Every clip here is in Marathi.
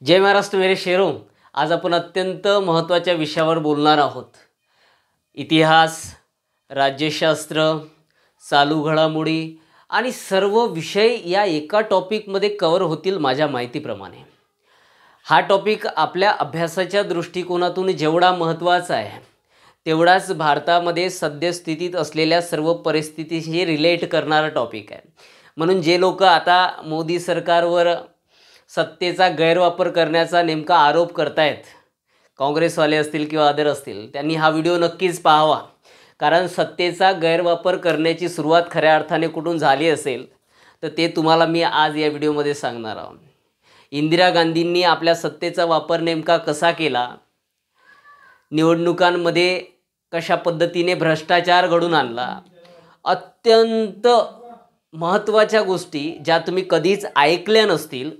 जय महाराष्ट्र मेरे शेरों. आज आपण अत्यंत महत्त्वाच्या विषयावर बोलणार आहोत. इतिहास, राज्यशास्त्र, चालू घडामोडी आणि सर्व विषय या एका टॉपिकमध्ये कव्हर होतील माझ्या माहितीप्रमाणे. हा टॉपिक आपल्या अभ्यासाच्या दृष्टिकोनातून जेवढा महत्त्वाचा आहे तेवढाच भारतामध्ये सद्यस्थितीत असलेल्या सर्व परिस्थितीशी रिलेट करणारा टॉपिक आहे. म्हणून जे लोक आता मोदी सरकारवर सत्तेचा गैरवापर करण्याचा नेमका आरोप करतायत, काँग्रेसवाले असतील किंवा अदर असतील, त्यांनी हा व्हिडिओ नक्कीच पाहावा. कारण सत्तेचा गैरवापर करण्याची सुरुवात खऱ्या अर्थाने कुठून झाली असेल तर ते तुम्हाला मी आज या व्हिडिओमध्ये सांगणार आहोत. इंदिरा गांधींनी आपल्या सत्तेचा वापर नेमका कसा केला, निवडणुकांमध्ये कशा पद्धतीने भ्रष्टाचार घडून आणला, अत्यंत महत्त्वाच्या गोष्टी ज्या तुम्ही कधीच ऐकल्या नसतील,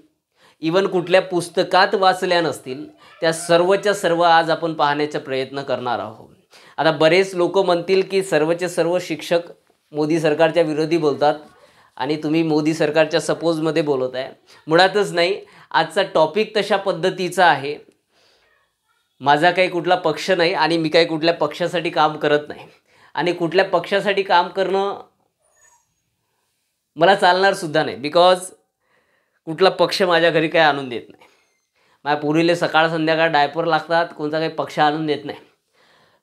इवन कुठल्या पुस्तकात वाचल्या नसतील, त्या सर्वच्या सर्व आज आपण पाहण्याचा प्रयत्न करणार आहोत. आता बरेच लोक म्हणतील की सर्वचे सर्व शिक्षक मोदी सरकारच्या विरोधी बोलतात आणि तुम्ही मोदी सरकारच्या सपोजमध्ये बोलत आहे. मुळातच नाही. आजचा टॉपिक तशा पद्धतीचा आहे. माझा काही कुठला पक्ष नाही आणि मी काही कुठल्या पक्षासाठी काम करत नाही आणि कुठल्या पक्षासाठी काम करणं मला चालणारसुद्धा नाही. बिकॉज कुठला पक्ष माझ्या घरी काही आणून देत नाही. माझ्या पोरीले सकाळ संध्याकाळ डायपर लागतात, कोणता काही पक्ष आणून देत नाही.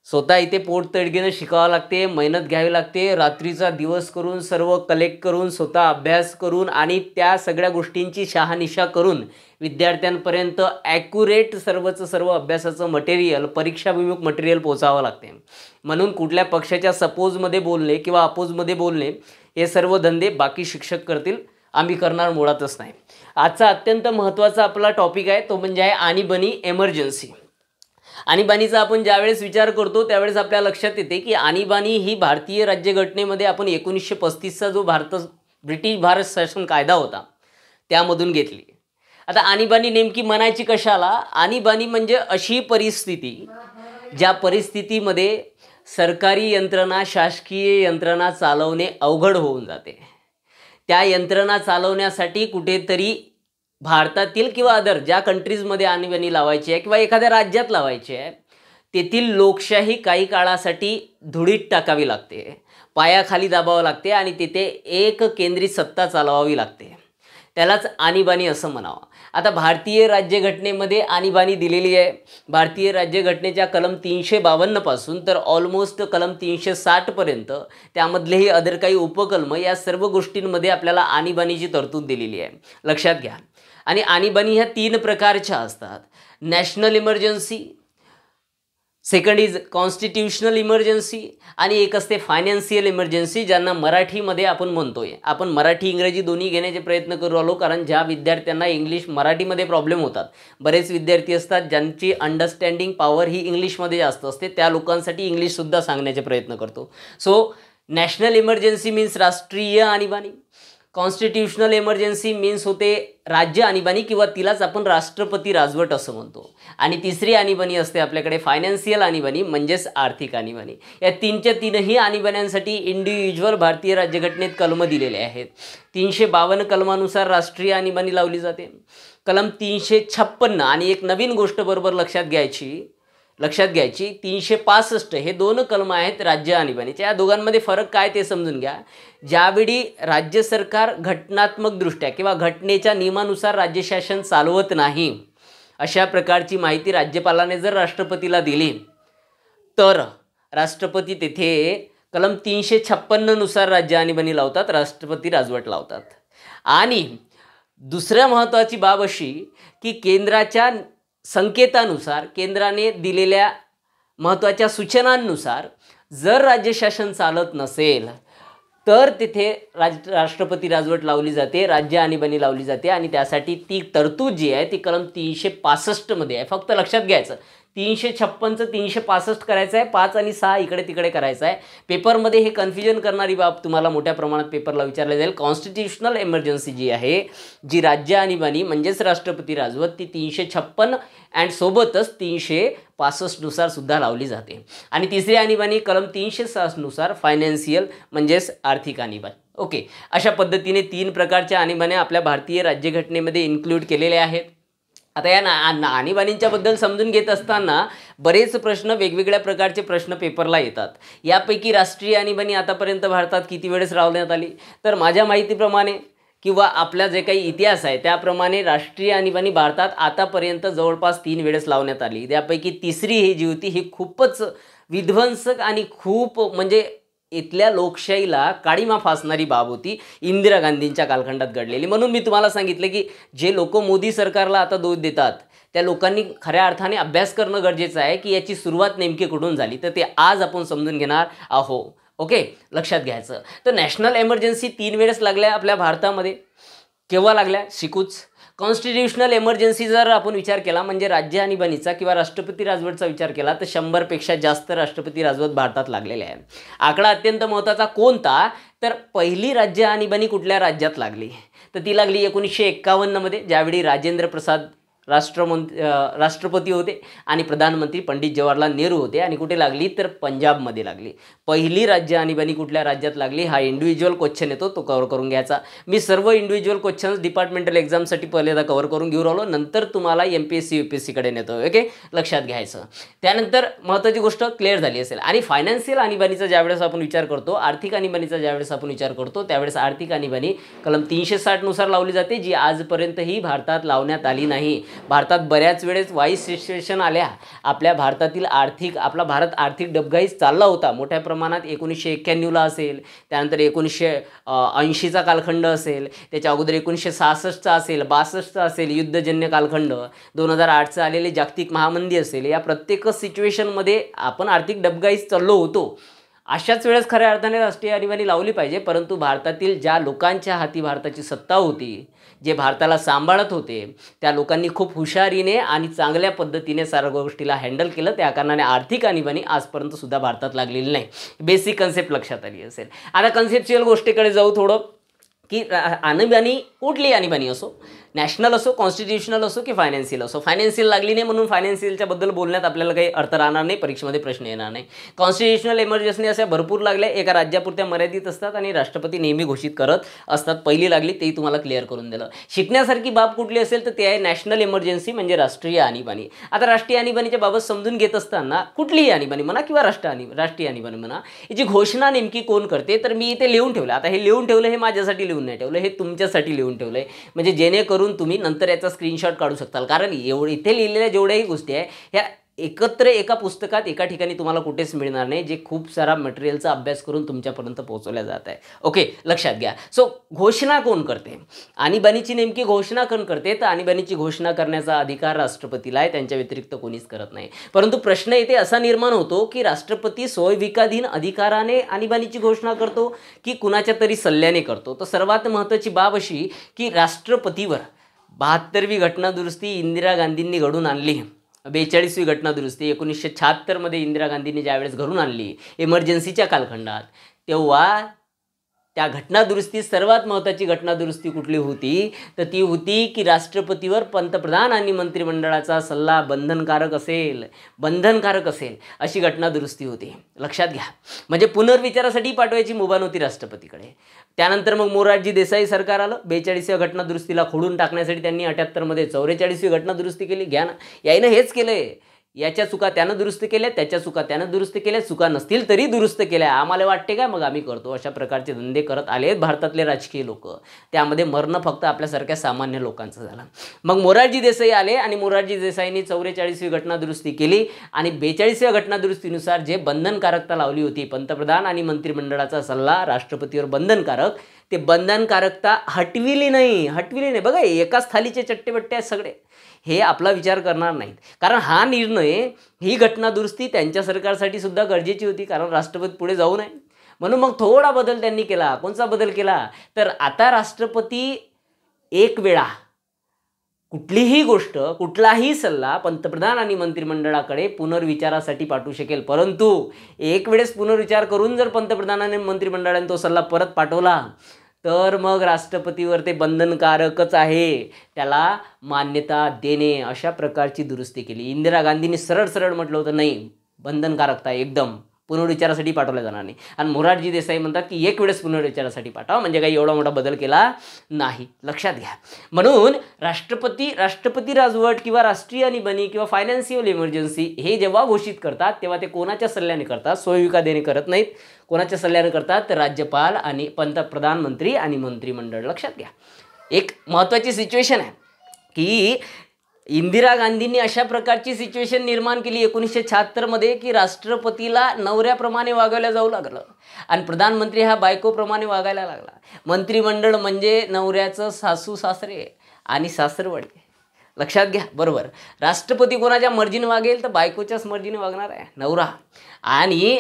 स्वतः इथे पोट तडगीनं शिकावं लागते, मेहनत घ्यावी लागते, रात्रीचा दिवस करून सर्व कलेक्ट करून स्वतः अभ्यास करून आणि त्या सगळ्या गोष्टींची शहानिशा करून विद्यार्थ्यांपर्यंत ॲक्युरेट सर्वचं सर्व अभ्यासाचं मटेरियल, परीक्षाभिमुख मटेरियल पोचावं लागते. म्हणून कुठल्या पक्षाच्या सपोजमध्ये बोलणे किंवा अपोजमध्ये बोलणे हे सर्व धंदे बाकी शिक्षक करतील, आम्ही करणार मुळातच नाही. आजचा अत्यंत महत्त्वाचा आपला टॉपिक आहे तो म्हणजे आहे आणीबाणी एमर्जन्सी. आणीबाणीचा आपण ज्यावेळेस विचार करतो त्यावेळेस आपल्या लक्षात येते की आणीबाणी ही भारतीय राज्यघटनेमध्ये आपण 1935चा जो ब्रिटिश भारत शासन कायदा होता त्यामधून घेतली. आता आणीबाणी नेमकी म्हणायची कशाला? आणीबाणी म्हणजे अशी परिस्थिती ज्या परिस्थितीमध्ये सरकारी यंत्रणा, शासकीय यंत्रणा चालवणे अवघड होऊन जाते. त्या यंत्रणा चालवण्यासाठी कुठेतरी भारतातील किंवा अदर ज्या कंट्रीजमध्ये आणीबाणी लावायची आहे किंवा एखाद्या राज्यात लावायची आहे तेथील लोकशाही काही काळासाठी धुळीत टाकावी लागते, पायाखाली दाबावं लागते आणि तिथे एक केंद्रित सत्ता चालवावी लागते. त्यालाच आणीबाणी असं म्हणावं. आता भारतीय राज्यघटनेमध्ये आणीबाणी दिलेली आहे. भारतीय राज्यघटनेच्या कलम 352 पासून तर ऑलमोस्ट कलम 360पर्यंत त्यामधलेही अदर काही उपकलम या सर्व गोष्टींमध्ये आपल्याला आणीबाणीची तरतूद दिलेली आहे. लक्षात घ्या. आणि आणीबाणी ह्या 3 प्रकारच्या असतात. National emergency, second is constitutional emergency आणि एक असते फायनान्शियल इमर्जन्सी, ज्यांना मराठीमध्ये आपण म्हणतोय. आपण मराठी इंग्रजी दोन्ही घेण्याचे प्रयत्न करू आलो कारण ज्या विद्यार्थ्यांना इंग्लिश मराठीमध्ये प्रॉब्लेम होतात, बरेच विद्यार्थी असतात ज्यांची अंडरस्टँडिंग पॉवर ही इंग्लिशमध्ये जास्त असते, त्या लोकांसाठी इंग्लिशसुद्धा सांगण्याचे प्रयत्न करतो. सो नॅशनल इमर्जन्सी मीन्स राष्ट्रीय आणीबाणी, कॉन्स्टिट्यूशनल इमर्जन्सी मीन्स होते राज्य आणीबाणी किंवा तिलाच आपण राष्ट्रपती राजवट असं म्हणतो. आणि तिसरी आणीबाणी असते आपल्याकडे फायनान्शियल आणीबाणी म्हणजेच आर्थिक आणीबाणी. या 3च्या 3ही आणीबाण्यांसाठी इंडिव्हिज्युअल भारतीय राज्यघटनेत कलम दिलेले आहेत. 352 कलमानुसार राष्ट्रीय आणीबाणी लावली जाते. कलम 356 आणि एक नवीन गोष्ट बरोबर लक्षात घ्यायची 365 हे 2 कलम आहेत राज्य आणीबाणीचे. या दोघांमध्ये फरक काय ते समजून घ्या. ज्यावेळी राज्य सरकार घटनात्मकदृष्ट्या किंवा घटनेच्या नियमानुसार राज्यशासन चालवत नाही अशा प्रकारची माहिती राज्यपालाने जर राष्ट्रपतीला दिली तर राष्ट्रपती तेथे कलम 356 नुसार राज्य आणीबाणी लावतात, राष्ट्रपती राजवट लावतात. आणि दुसऱ्या महत्त्वाची बाब अशी की केंद्राच्या संकेतानुसार, केंद्राने दिलेल्या महत्त्वाच्या सूचनांनुसार जर राज्यशासन चालत नसेल तर तिथे राष्ट्रपती राजवट लावली जाते, राज्य आणीबाणी लावली जाते. आणि त्यासाठी ती तरतूद जी आहे ती कलम 365 आहे. फक्त लक्षात घ्यायचं 356चं 365 करायचं आहे, 5 आणि 6 इकडे तिकडे करायचं आहे. पेपरमध्ये हे कन्फ्युजन करणारी बाब तुम्हाला मोठ्या प्रमाणात पेपरला विचारले जाईल. कॉन्स्टिट्यूशनल इमर्जन्सी जी आहे, जी राज्य आणीबाणी म्हणजेच राष्ट्रपती राजवट, ती 356 अँड सोबतच 365 नुसार सुद्धा लावली जाते. आणि तिसरी आणीबाणी कलम 360 नुसार फायनान्शियल म्हणजेच आर्थिक आणीबाणी. ओके, अशा पद्धतीने 3 प्रकारच्या आणीबाण्या आपल्या भारतीय राज्यघटनेमध्ये इन्क्लूड केलेल्या आहेत. आता या आणीबाणींच्याबद्दल समजून घेत असताना बरेच प्रश्न, वेगवेगळ्या प्रकारचे प्रश्न पेपरला येतात. यापैकी राष्ट्रीय आणीबाणी आतापर्यंत भारतात किती वेळेस लावण्यात आली, तर माझ्या माहितीप्रमाणे किंवा आपला जे काही इतिहास आहे त्याप्रमाणे राष्ट्रीय आणीबाणी भारतात आतापर्यंत जवळपास 3 वेळेस लावण्यात आली. त्यापैकी तिसरी ही जी होती ही खूपच विध्वंसक आणि खूप म्हणजे इथल्या लोकशाहीला काळीमा फासणारी बाब होती, इंदिरा गांधींच्या कालखंडात घडलेली. म्हणून मी तुम्हाला सांगितलं की जे लोक मोदी सरकारला आता दोष देतात त्या लोकांनी खऱ्या अर्थाने अभ्यास करणं गरजेचं आहे की याची सुरुवात नेमकी कुठून झाली, तर ते आज आपण समजून घेणार आहो. ओके, लक्षात घ्यायचं. तर नॅशनल एमर्जन्सी 3 वेळेस लागल्या आपल्या भारतामध्ये. केव्हा लागल्या शिकूच. कॉन्स्टिट्युशनल एमर्जन्सी जर आपण विचार केला म्हणजे राज्य आणीबाणीचा किंवा राष्ट्रपती राजवटचा विचार केला तर 100पेक्षा जास्त राष्ट्रपती राजवट भारतात लागलेले आहे. आकडा अत्यंत महत्त्वाचा कोणता, तर पहिली राज्य आणीबाणी कुठल्या राज्यात लागली, तर ती लागली 1951मध्ये, ज्यावेळी राजेंद्र प्रसाद राष्ट्रपती होते आणि प्रधानमंत्री पंडित जवाहरलाल नेहरू होते. आणि कुठे लागली, तर पंजाबमध्ये लागली. पहिली राज्य आणीबाणी कुठल्या राज्यात लागली, हा इंडिव्हिज्युअल क्वेश्चन येतो, तो कव्हर करून घ्यायचा. मी सर्व इंडिव्हिज्युअल क्वेश्चन्स डिपार्टमेंटल एक्झामसाठी पहिल्यांदा कव्हर करून घेऊन राहिलो, नंतर तुम्हाला MPSC UPSCकडे नेतो. ओके, लक्षात घ्यायचं. त्यानंतर महत्त्वाची गोष्ट क्लिअर झाली असेल. आणि फायनान्शियल आणीबाणीचा ज्यावेळेस आपण विचार करतो, आर्थिक आणीबाणीचा ज्यावेळेस आपण विचार करतो, त्यावेळेस आर्थिक आणीबाणी कलम 360 नुसार लावली जाते, जी आजपर्यंतही भारतात लावण्यात आली नाही. भारतात बऱ्याच वेळेस वाईस सिच्युएशन आल्या. आपल्या भारतातील आपला भारत आर्थिक डबघाईस चालला होता मोठ्या प्रमाणात. 1991ला असेल, त्यानंतर 1980चा कालखंड असेल, त्याच्या अगोदर 1966चा असेल, 62चा असेल युद्धजन्य कालखंड, 2008चा आलेले जागतिक महामंदी असेल, या प्रत्येक सिच्युएशनमध्ये आपण आर्थिक डबघाईस चाललो होतो. अशाच वेळेस खऱ्या अर्थाने राष्ट्रीय आणीबाणी लावली पाहिजे. परंतु भारतातील ज्या लोकांच्या हाती भारताची सत्ता होती, जे भारताला सांभाळत होते, त्या लोकांनी खूप हुशारीने आणि चांगल्या पद्धतीने सर्व गोष्टीला हँडल केलं. त्या कारणाने आर्थिक आणीबाणी आजपर्यंत सुद्धा भारतात लागलेली नाही. बेसिक कन्सेप्ट लक्षात आली असेल. आता कन्सेप्च्युअल गोष्टीकडे जाऊ थोडं, की आणीबाणी कुठली आणीबाणी असो, नॅशनल असो, कॉन्स्टिट्युशनल असो की फायनान्शियल असो. फायनान्शियल लागली नाही म्हणून फायनान्शियलच्या बद्दल बोलण्यात आपल्याला काही अर्थ राहणार नाही, परीक्षेमध्ये प्रश्न येणार नाही. कॉन्स्टिट्युशनल एमर्जन्सी अशा भरपूर लागल्या, एका राज्यापुरत्या मर्यादित असतात आणि राष्ट्रपती नेहमी घोषित करत असतात. पहिली लागली तेही तुम्हाला क्लिअर करून दिलं. शिकण्यासारखी बाब कुठली असेल तर ते आहे नॅशनल एमर्जन्सी म्हणजे राष्ट्रीय आणीबाणी. आता राष्ट्रीय आणीबाणीच्या बाबत समजून घेत असताना कुठलीही आणीबाणी म्हणा किंवा राष्ट्रीय आणीबाणी म्हणा, याची घोषणा नेमकी कोण करते, तर मी इथे लिहून ठेवलं. आता हे लिहून ठेवलं, हे माझ्यासाठी लिहून नाही ठेवलं, हे तुमच्यासाठी लिहून ठेवलं आहे, म्हणजे जेणेकरून तुम्ही नंतर याचा स्क्रीनशॉट काढू शकताल. कारण इथे लिहिलेल्या जेवढ्याही गोष्टी आहे ह्या एकत्र एका पुस्तकात एका ठिकाणी तुम्हाला कुठेच मिळणार नाही, जे खूप सारा मटेरियलचा अभ्यास करून तुमच्यापर्यंत पोहोचवल्या जात आहे. ओके, लक्षात घ्या. सो घोषणा कोण करते, आणीबाणीची नेमकी घोषणा कोण करते, तर आणीबाणीची घोषणा करण्याचा अधिकार राष्ट्रपतीला आहे, त्यांच्या व्यतिरिक्त कोणीच करत नाही. परंतु प्रश्न इथे असा निर्माण होतो की राष्ट्रपती स्वविकाधीन अधिकाराने आणीबाणीची घोषणा करतो की कुणाच्या तरी सल्ल्याने करतो. तर सर्वात महत्त्वाची बाब अशी की राष्ट्रपतीवर 72वी घटनादुरुस्ती इंदिरा गांधींनी घडून आणली. 42वी घटनादुरुस्ती 1976मध्ये इंदिरा गांधींनी ज्यावेळेस घडून आणली इमर्जन्सीच्या कालखंडात, तेव्हा त्या घटनादुरुस्तीत सर्वात महत्त्वाची घटनादुरुस्ती कुठली होती, तर ती होती की राष्ट्रपतीवर पंतप्रधान आणि मंत्रिमंडळाचा सल्ला बंधनकारक असेल अशी घटनादुरुस्ती होती. लक्षात घ्या. म्हणजे पुनर्विचारासाठी पाठवायची मुभा नव्हती राष्ट्रपतीकडे. त्यानंतर मग मोरारजी देसाई सरकार आलं. 42व्या घटनादुरुस्तीला खोडून टाकण्यासाठी त्यांनी 78मध्ये 44वी घटनादुरुस्ती केली. घ्या ना, याईनं हेच केलं आहे. याच्या चुका त्यानं दुरुस्त केल्या, त्याच्या चुका त्यानं दुरुस्त केल्या, चुका नसतील तरी दुरुस्त केल्या. आम्हाला वाटते काय मग आम्ही करतो, अशा प्रकारचे धंदे करत आले आहेत भारतातले राजकीय लोक. त्यामध्ये मरणं फक्त आपल्यासारख्या सामान्य लोकांचं झालं. मग मोरारजी देसाई आले आणि मोरारजी देसाईंनी 44वी घटनादुरुस्ती केली आणि 42व्या घटनादुरुस्तीनुसार जे बंधनकारकता लावली होती, पंतप्रधान आणि मंत्रिमंडळाचा सल्ला राष्ट्रपतीवर बंधनकारक, ते बंधनकारकता हटविली नाही. बघा, एकाच थालीचे चट्टेबट्टे आहेत सगळे. हे आपला विचार करणार नाहीत, कारण हा निर्णय, ही घटनादुरुस्ती त्यांच्या सरकारसाठी सुद्धा गरजेची होती, कारण राष्ट्रपती पुढे जाऊ नये म्हणून. मग थोडा बदल त्यांनी केला. कोणता बदल केला, तर आता राष्ट्रपती एक वेळा कुठलीही गोष्ट, कुठलाही सल्ला पंतप्रधान आणि मंत्रिमंडळाकडे पुनर्विचारासाठी पाठवू शकेल. परंतु एक वेळेस पुनर्विचार करून जर पंतप्रधानाने मंत्रिमंडळाने तो सल्ला परत पाठवला तर मग राष्ट्रपतीवर ते बंधनकारकच आहे, त्याला मान्यता देणे, अशा प्रकारची दुरुस्ती केली. इंदिरा गांधींनी सरळ म्हटलं होतं नाही, बंधनकारकता एकदम पुनर्विचारासाठी पाठवला जाणार नाही. आणि मोरारजी देसाई म्हणतात की एक वेळेस पुनर्विचारासाठी पाठवा, म्हणजे काही एवढा मोठा बदल केला नाही, लक्षात घ्या. म्हणून राष्ट्रपती राजवट किंवा राष्ट्रीय आणीबाणी किंवा फायनान्शियल इमर्जन्सी हे जेव्हा घोषित करतात तेव्हा ते कोणाच्या सल्ल्याने करतात? सोयविकादेने करत नाहीत. कोणाच्या सल्ल्याने करतात? तर राज्यपाल आणि प्रधानमंत्री आणि मंत्रिमंडळ. लक्षात घ्या. एक महत्त्वाची सिच्युएशन आहे की इंदिरा गांधींनी अशा प्रकारची सिच्युएशन निर्माण केली 1976 की राष्ट्रपतीला नवऱ्याप्रमाणे वागायला जाऊ लागलं आणि प्रधानमंत्री हा बायकोप्रमाणे वागायला लागला. मंत्रिमंडळ म्हणजे नवऱ्याचं सासू सासरे आणि सासरवडे. लक्षात घ्या. बरोबर, राष्ट्रपती कोणाच्या मर्जीने वागेल? तर बायकोच्याच मर्जीने वागणार आहे नवरा. आणि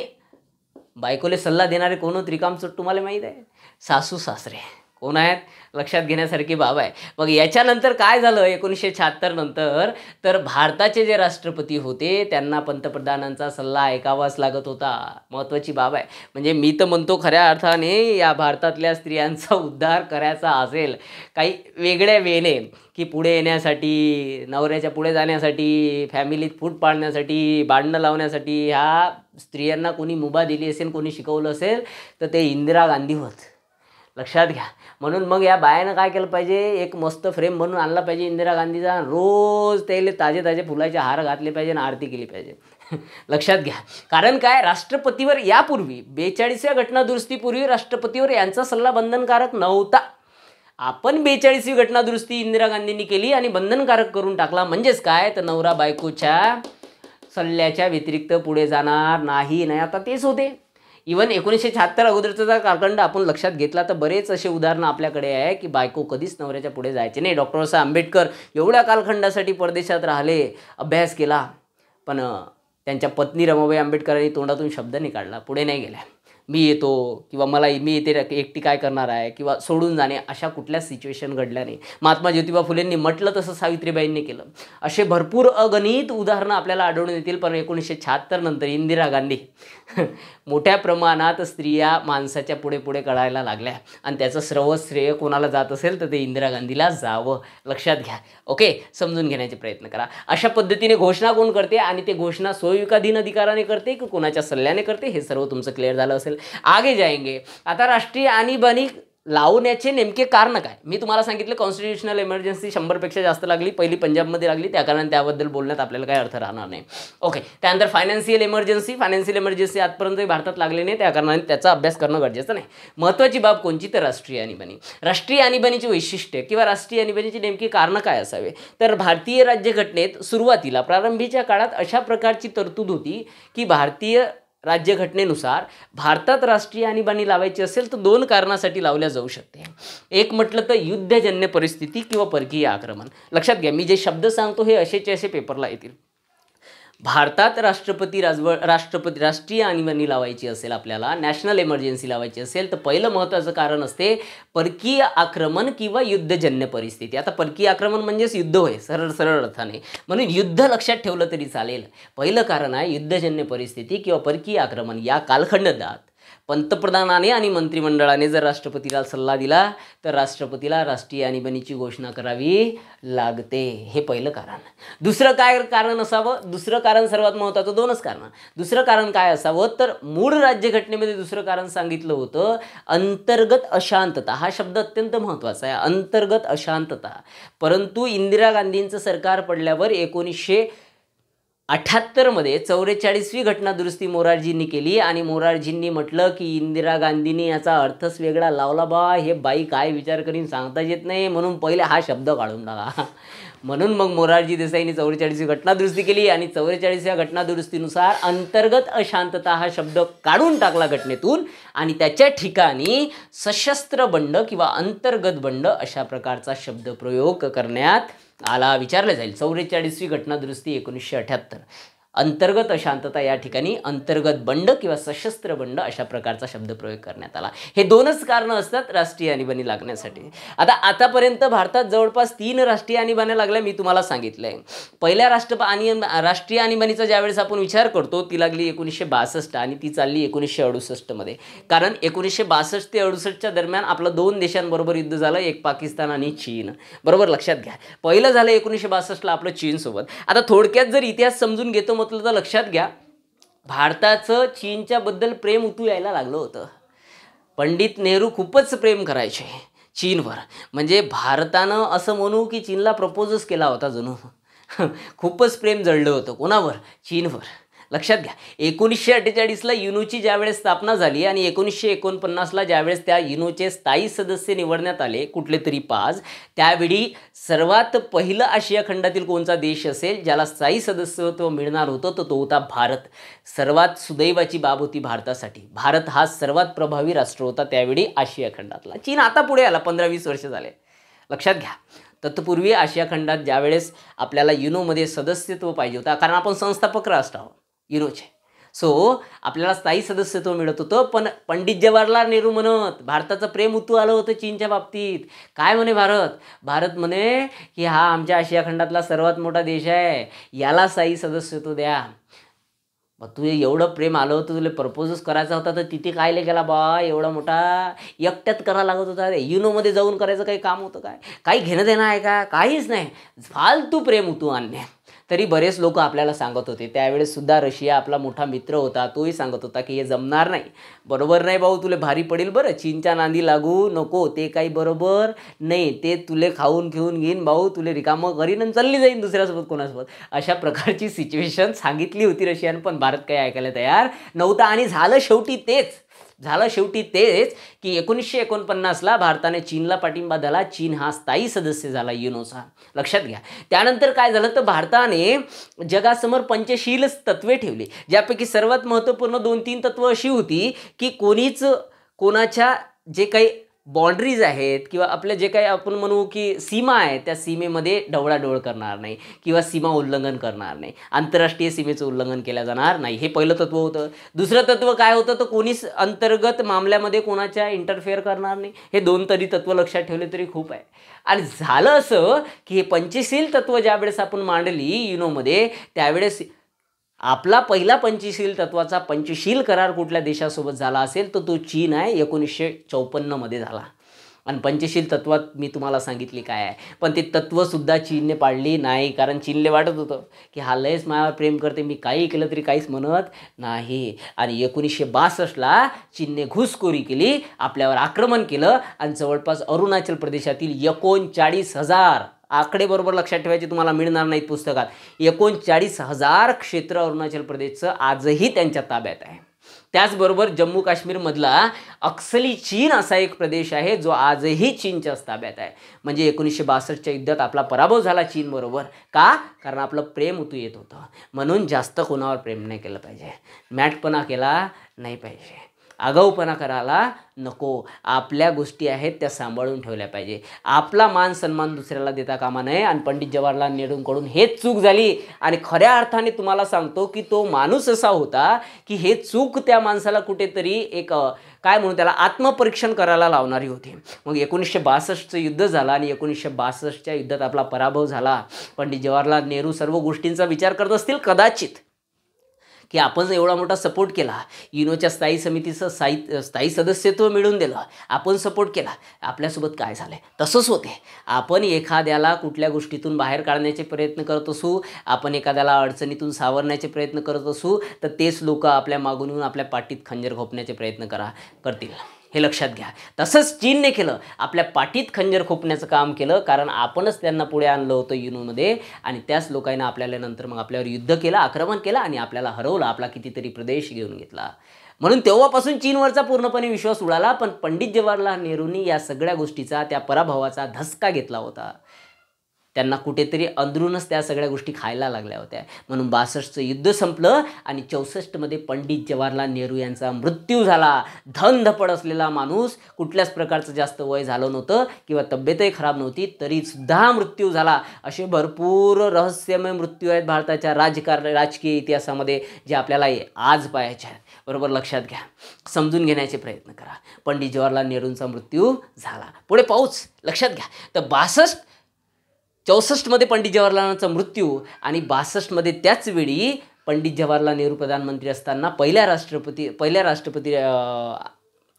बायकोले सल्ला देणारे कोण होते? रिकामचोट तुम्हाला माहीत आहे, सासू सासरे. कोण आहेत? लक्षात घेण्यासारखी बाब आहे. मग याच्यानंतर काय झालं 1976 नंतर? तर भारताचे जे राष्ट्रपती होते त्यांना पंतप्रधानांचा सल्ला ऐकावाच लागत होता. महत्त्वाची बाब आहे. म्हणजे मी तर म्हणतो खऱ्या अर्थाने या भारतातल्या स्त्रियांचा उद्धार करायचा असेल काही वेगळ्या वेने की पुढे येण्यासाठी, नवऱ्याच्या पुढे जाण्यासाठी, फॅमिलीत फूट पाडण्यासाठी, भांडणं लावण्यासाठी ह्या स्त्रियांना कोणी मुभा दिली असेल, कोणी शिकवलं असेल तर ते इंदिरा गांधी होत. लक्षात घ्या. म्हणून मग या बायानं काय केलं पाहिजे? एक मस्त फ्रेम बनवून आणला पाहिजे इंदिरा गांधीचा. रोज त्याला ताजे ताजे फुलाचे हार घातले पाहिजे आणि आरती केली पाहिजे. लक्षात घ्या. कारण काय, राष्ट्रपतीवर यापूर्वी 42व्या घटनादुरुस्तीपूर्वी राष्ट्रपतीवर यांचा सल्ला बंधनकारक नव्हता. आपण 42वी घटनादुरुस्ती इंदिरा गांधींनी केली आणि बंधनकारक करून टाकला. म्हणजेच काय, तर नवरा बायकोच्या सल्ल्याच्या व्यतिरिक्त पुढे जाणार नाही. आता तेच होते. इवन 1976 अगोदरचा जर कालखंड आपण लक्षात घेतला तर बरेच असे उदाहरणं आपल्याकडे आहे की बायको कधीच नवऱ्याच्या पुढे जायचे नाही. डॉक्टर बाबासाहेब आंबेडकर एवढ्या कालखंडासाठी परदेशात राहिले, अभ्यास केला, पण त्यांच्या पत्नी रमाबाई आंबेडकरांनी तोंडातून शब्द नाही काढला, पुढे नाही गेल्या. मी येतो किंवा मी येते एकटी काय करणार आहे किंवा सोडून जाणे, अशा कुठल्याच सिच्युएशन घडल्या नाही. महात्मा ज्योतिबा फुलेंनी म्हटलं तसं सावित्रीबाईंनी केलं. असे भरपूर अगणित उदाहरणं आपल्याला आढळून येतील. पण 1976 नंतर इंदिरा गांधी मोठ्या प्रमाणात स्त्रिया माणसाच्या पुढे पुढे कळायला लागल्या आणि त्याचं सर्वश्रेय कोणाला जात असेल तर ते इंदिरा गांधीला जावं. लक्षात घ्या. ओके, समजून घेण्याचे प्रयत्न करा. अशा पद्धतीने घोषणा कोण करते आणि ते घोषणा स्वविकाधीन अधिकाराने करते की कोणाच्या सल्ल्याने करते, हे सर्व तुमचं क्लिअर झालं असेल. आगे जाएंगे. आता राष्ट्रीय आणीबाणी लावण्याचे नेमके कारण काय? मी तुम्हाला सांगितलं कॉन्स्टिट्युशनल इमर्जन्सी 100पेक्षा जास्त लागली, पहिली पंजाबमध्ये लागली, त्या कारण त्याबद्दल बोलण्यात आपल्याला काही अर्थ राहणार नाही. ओके, त्यानंतर फायनान्शियल इमर्जन्सी आजपर्यंत भारतात लागली नाही, त्या कारणाने त्याचा अभ्यास करणं गरजेचं नाही. महत्त्वाची बाब कोणची? तर राष्ट्रीय आणीबाणी. राष्ट्रीय आणीबाणीची वैशिष्ट्य किंवा राष्ट्रीय आणीबाणीची नेमकी कारणं काय असावे? तर भारतीय राज्यघटनेत सुरुवातीला प्रारंभीच्या काळात अशा प्रकारची तरतूद होती की भारतीय राज्यघटनेनुसार भारतात राष्ट्रीय आणीबाणी लावायची असेल तर 2 कारणासाठी लावल्या जाऊ शकते. एक म्हटलं तर युद्धजन्य परिस्थिती किंवा परकीय आक्रमण. लक्षात घ्या, मी जे शब्द सांगतो हे असेचे असे पेपरला येतील. भारतात राष्ट्रीय आणीबाणी लावायची असेल, आपल्याला नॅशनल इमर्जन्सी लावायची असेल तर पहिलं महत्त्वाचं कारण असते परकीय आक्रमण किंवा युद्धजन्य परिस्थिती. आता परकीय आक्रमण म्हणजेच युद्ध होय सरळ अर्थाने, म्हणून युद्ध लक्षात ठेवलं तरी चालेल. पहिलं कारण आहे युद्धजन्य परिस्थिती किंवा परकीय आक्रमण. या कालखंडात पंतप्रधानाने आणि मंत्रिमंडळाने जर राष्ट्रपतीला सल्ला दिला तर राष्ट्रपतीला राष्ट्रीय आणीबाणीची घोषणा करावी लागते. हे पहिलं कारण. दुसरं काय कारण असावं? दुसरं कारण सर्वात महत्त्वाचं, 2च कारण. दुसरं कारण काय असावं? तर मूळ राज्यघटनेमध्ये दुसरं कारण सांगितलं होतं अंतर्गत अशांतता. हा शब्द अत्यंत महत्त्वाचा आहे, अंतर्गत अशांतता. परंतु इंदिरा गांधींचं सरकार पडल्यावर 1978 44वी घटनादुरुस्ती मोरारजींनी केली आणि मोरारजींनी म्हटलं की इंदिरा गांधींनी याचा अर्थच वेगळा लावला बा, हे बाई काय विचार करीन सांगता येत नाही, म्हणून पहिले हा शब्द काढून टाका. म्हणून मग मोरारजी देसाईंनी 44वी घटनादुरुस्ती केली आणि 44व्या घटनादुरुस्तीनुसार अंतर्गत अशांतता हा शब्द काढून टाकला घटनेतून आणि त्याच्या ठिकाणी सशस्त्र बंड किंवा अंतर्गत बंड अशा प्रकारचा शब्दप्रयोग करण्यात आला. विचारलं जाईल 44वी घटनादुरुस्ती 1978. अंतर्गत अशांतता या ठिकाणी अंतर्गत बंड किंवा सशस्त्र बंड अशा प्रकारचा शब्दप्रयोग करण्यात आला. हे 2च कारणं असतात राष्ट्रीय आणीबाणी लागण्यासाठी. आतापर्यंत भारतात जवळपास 3 राष्ट्रीय आणीबाण्या लागल्या, मी तुम्हाला सांगितलंय. पहिल्या राष्ट्रीय आणीबाणीचा ज्यावेळेस आपण विचार करतो ती लागली 1962 आणि ती चालली 1968 कारण 1962 ते 68च्या दरम्यान आपलं 2 देशांबरोबर युद्ध झालं, एक पाकिस्तान आणि चीन. बरोबर, लक्षात घ्या. पहिलं झालं 1962 आपलं चीनसोबत. आता थोडक्यात जर इतिहास समजून घेतो म्हटलं तर लक्षात घ्या भारताचं चीनच्याबद्दल प्रेम उतू यायला लागलं होतं. पंडित नेहरू खूपच प्रेम करायचे चीनवर. म्हणजे भारतानं असं म्हणू की चीनला प्रपोजच केला होता जणू. खूपच प्रेम जळलं होतं. कोणावर? चीनवर. लक्षात घ्या, 1948ला युनोची ज्यावेळेस स्थापना झाली आणि 1949ला ज्यावेळेस त्या युनोचे स्थायी सदस्य निवडण्यात आले कुठले तरी 5, त्यावेळी सर्वात पहिलं आशिया खंडातील कोणता देश असेल ज्याला स्थायी सदस्यत्व मिळणार होतं तर तो होता भारत. सर्वात सुदैवाची बाब होती भारतासाठी. भारत हा सर्वात प्रभावी राष्ट्र होता त्यावेळी आशिया खंडातला. चीन आता पुढे आला, 15-20 वर्ष झाले. लक्षात घ्या, तत्पूर्वी आशिया खंडात ज्यावेळेस आपल्याला युनोमध्ये सदस्यत्व पाहिजे होता, कारण आपण संस्थापक राष्ट्र आहोत युनोचे, सो आपल्याला स्थायी सदस्यत्व मिळत होतं. पण पंडित जवाहरलाल नेहरू म्हणत भारताचं प्रेम उतू आलं होतं चीनच्या बाबतीत. काय म्हणे भारत म्हणे की हा आमच्या आशिया खंडातला सर्वात मोठा देश आहे, याला स्थायी सदस्यत्व द्या. मग तुझे एवढं प्रेम आलं होतं, तुला प्रपोजच करायचा होता तर तिथे काय गेला बा, एवढा मोठा एकट्यात करायला लागत होता. युनोमध्ये जाऊन करायचं काही काम होतं काय? काही घेणं देणं आहे का? काहीच नाही, फालतू प्रेम उतू आणणे. तरी बरेच लोक आपल्याला सांगत होते त्यावेळेस सुद्धा. रशिया आपला मोठा मित्र होता, तोही सांगत होता की हे जमणार नाही, बरोबर नाही भाऊ, तुला भारी पडेल बरं, चीनच्या नांदी लागू नको, ते काही बरोबर नाही, ते तुले खाऊन घेऊन घेईन भाऊ, तुले रिकामं करीन आणि चालली जाईन दुसऱ्यासोबत कोणासोबत. अशा प्रकारची सिच्युएशन सांगितली होती रशियानं, पण भारत काही ऐकायला तयार नव्हता. आणि झालं शेवटी तेच की 1949ला भारताने चीनला पाठिंबा दिला. चीन हा स्थायी सदस्य झाला युनोचा. लक्षात घ्या, त्यानंतर काय झालं तर भारताने जगासमोर पंचशील तत्वे ठेवली, ज्यापैकी सर्वात महत्त्वपूर्ण 2-3 तत्व अशी होती की कोणीच कोणाच्या जे काही बाँड्रीज आहेत किंवा आपले जे काही आपण म्हणू की सीमा आहे त्या सीमेमध्ये ढवळाढवळ करणार नाही किंवा सीमा उल्लंघन करणार नाही, आंतरराष्ट्रीय सीमेचं उल्लंघन केलं जाणार नाही, हे पहिलं तत्व होतं. दुसरं तत्व काय होतं तर कोणीच अंतर्गत मामल्यामध्ये कोणाच्या इंटरफेअर करणार नाही. हे 2 तरी तत्व लक्षात ठेवले तरी खूप आहे. आणि झालं असं की हे पंचशील तत्व ज्यावेळेस आपण मांडली युनोमध्ये, त्यावेळेस आपला पहिला पंचशील तत्वाचा पंचशील करार कुठल्या देशासोबत झाला असेल तर तो चीन आहे, 1954मध्ये झाला. आणि पंचशील तत्वात मी तुम्हाला सांगितली काय आहे, पण ते तत्वसुद्धा चीनने पाळली नाही, कारण चीनले वाटत होतं की हा लयच माझ्यावर प्रेम करते, मी काही केलं तरी काहीच म्हणत नाही. आणि 1962ला चीनने घुसखोरी केली, आपल्यावर आक्रमण केलं आणि जवळपास अरुणाचल प्रदेशातील 39,000 आकडे बरोबर लक्षात ठेवायचे, तुम्हाला मिळणार नाहीत पुस्तकात. 39,000 क्षेत्र अरुणाचल प्रदेशचं आजही त्यांच्या ताब्यात आहे. त्याचबरोबर जम्मू काश्मीरमधला अक्सली चीन असा एक प्रदेश आहे जो आजही चीनच्याच ताब्यात आहे. म्हणजे 1962च्या युद्धात आपला पराभव झाला चीनबरोबर. का? कारण आपलं प्रेम उतू येत होतं. म्हणून जास्त कोणावर प्रेम नाही केलं पाहिजे, मॅटपणा केला नाही पाहिजे, आगाऊपणा करायला नको. आपल्या गोष्टी आहेत त्या सांभाळून ठेवल्या पाहिजे. आपला मान सन्मान दुसऱ्याला देता कामा नये. आणि पंडित जवाहरलाल नेहरूंकडून हेच चूक झाली. आणि खऱ्या अर्थाने तुम्हाला सांगतो की तो माणूस असा होता की हे चूक त्या माणसाला कुठेतरी एक काय म्हणू त्याला आत्मपरीक्षण करायला लावणारी होती. मग 1962चं युद्ध झालं आणि 1962च्या युद्धात आपला पराभव झाला. पंडित जवाहरलाल नेहरू सर्व गोष्टींचा विचार करत असतील कदाचित की आपण एवढा मोठा सपोर्ट केला, युनोच्या स्थायी समितीचं स्थायी सदस्यत्व मिळवून दिलं, आपण सपोर्ट केला, आपल्यासोबत काय झालं. तसंच होते, आपण एखाद्याला कुठल्या गोष्टीतून बाहेर काढण्याचे प्रयत्न करत असू, आपण एखाद्याला अडचणीतून सावरण्याचे प्रयत्न करत असू तर तेच लोक आपल्या मागून येऊन आपल्या पाठीत खंजर खोपण्याचे प्रयत्न करतील, हे लक्षात घ्या. तसंच चीनने केलं, आपल्या पाठीत खंजर खोपण्याचं काम केलं, कारण आपणच त्यांना पुढे आणलं होतं युनोमध्ये. आणि त्याच लोकांना आपल्याला नंतर मग आपल्यावर युद्ध केलं, आक्रमण केलं आणि आपल्याला हरवलं, आपला कितीतरी प्रदेश घेऊन घेतला. म्हणून तेव्हापासून चीनवरचा पूर्णपणे विश्वास उडाला. पण पंडित जवाहरलाल नेहरूंनी या सगळ्या गोष्टीचा, त्या पराभवाचा धसका घेतला होता. त्यांना कुठेतरी अंदरूनच त्या सगळ्या गोष्टी खायला लागल्या होत्या. म्हणून 62चं युद्ध संपलं आणि 64मध्ये पंडित जवाहरलाल नेहरू यांचा मृत्यू झाला. धनधपड असलेला माणूस, कुठल्याच प्रकारचं जास्त वय झालं नव्हतं किंवा तब्येतही खराब नव्हती, तरीसुद्धा मृत्यू झाला. असे भरपूर रहस्यमय मृत्यू आहेत भारताच्या राजकीय इतिहासामध्ये जे आपल्याला आज पाहायचे आहेत. बरोबर लक्षात घ्या, समजून घेण्याचे प्रयत्न करा. पंडित जवाहरलाल नेहरूंचा मृत्यू झाला. पुढे पाऊच लक्षात घ्या. तर 64मध्ये पंडित जवाहरलालांचा मृत्यू आणि 62मध्ये त्याच वेळी पंडित जवाहरलाल नेहरू प्रधानमंत्री असताना पहिल्या राष्ट्रपती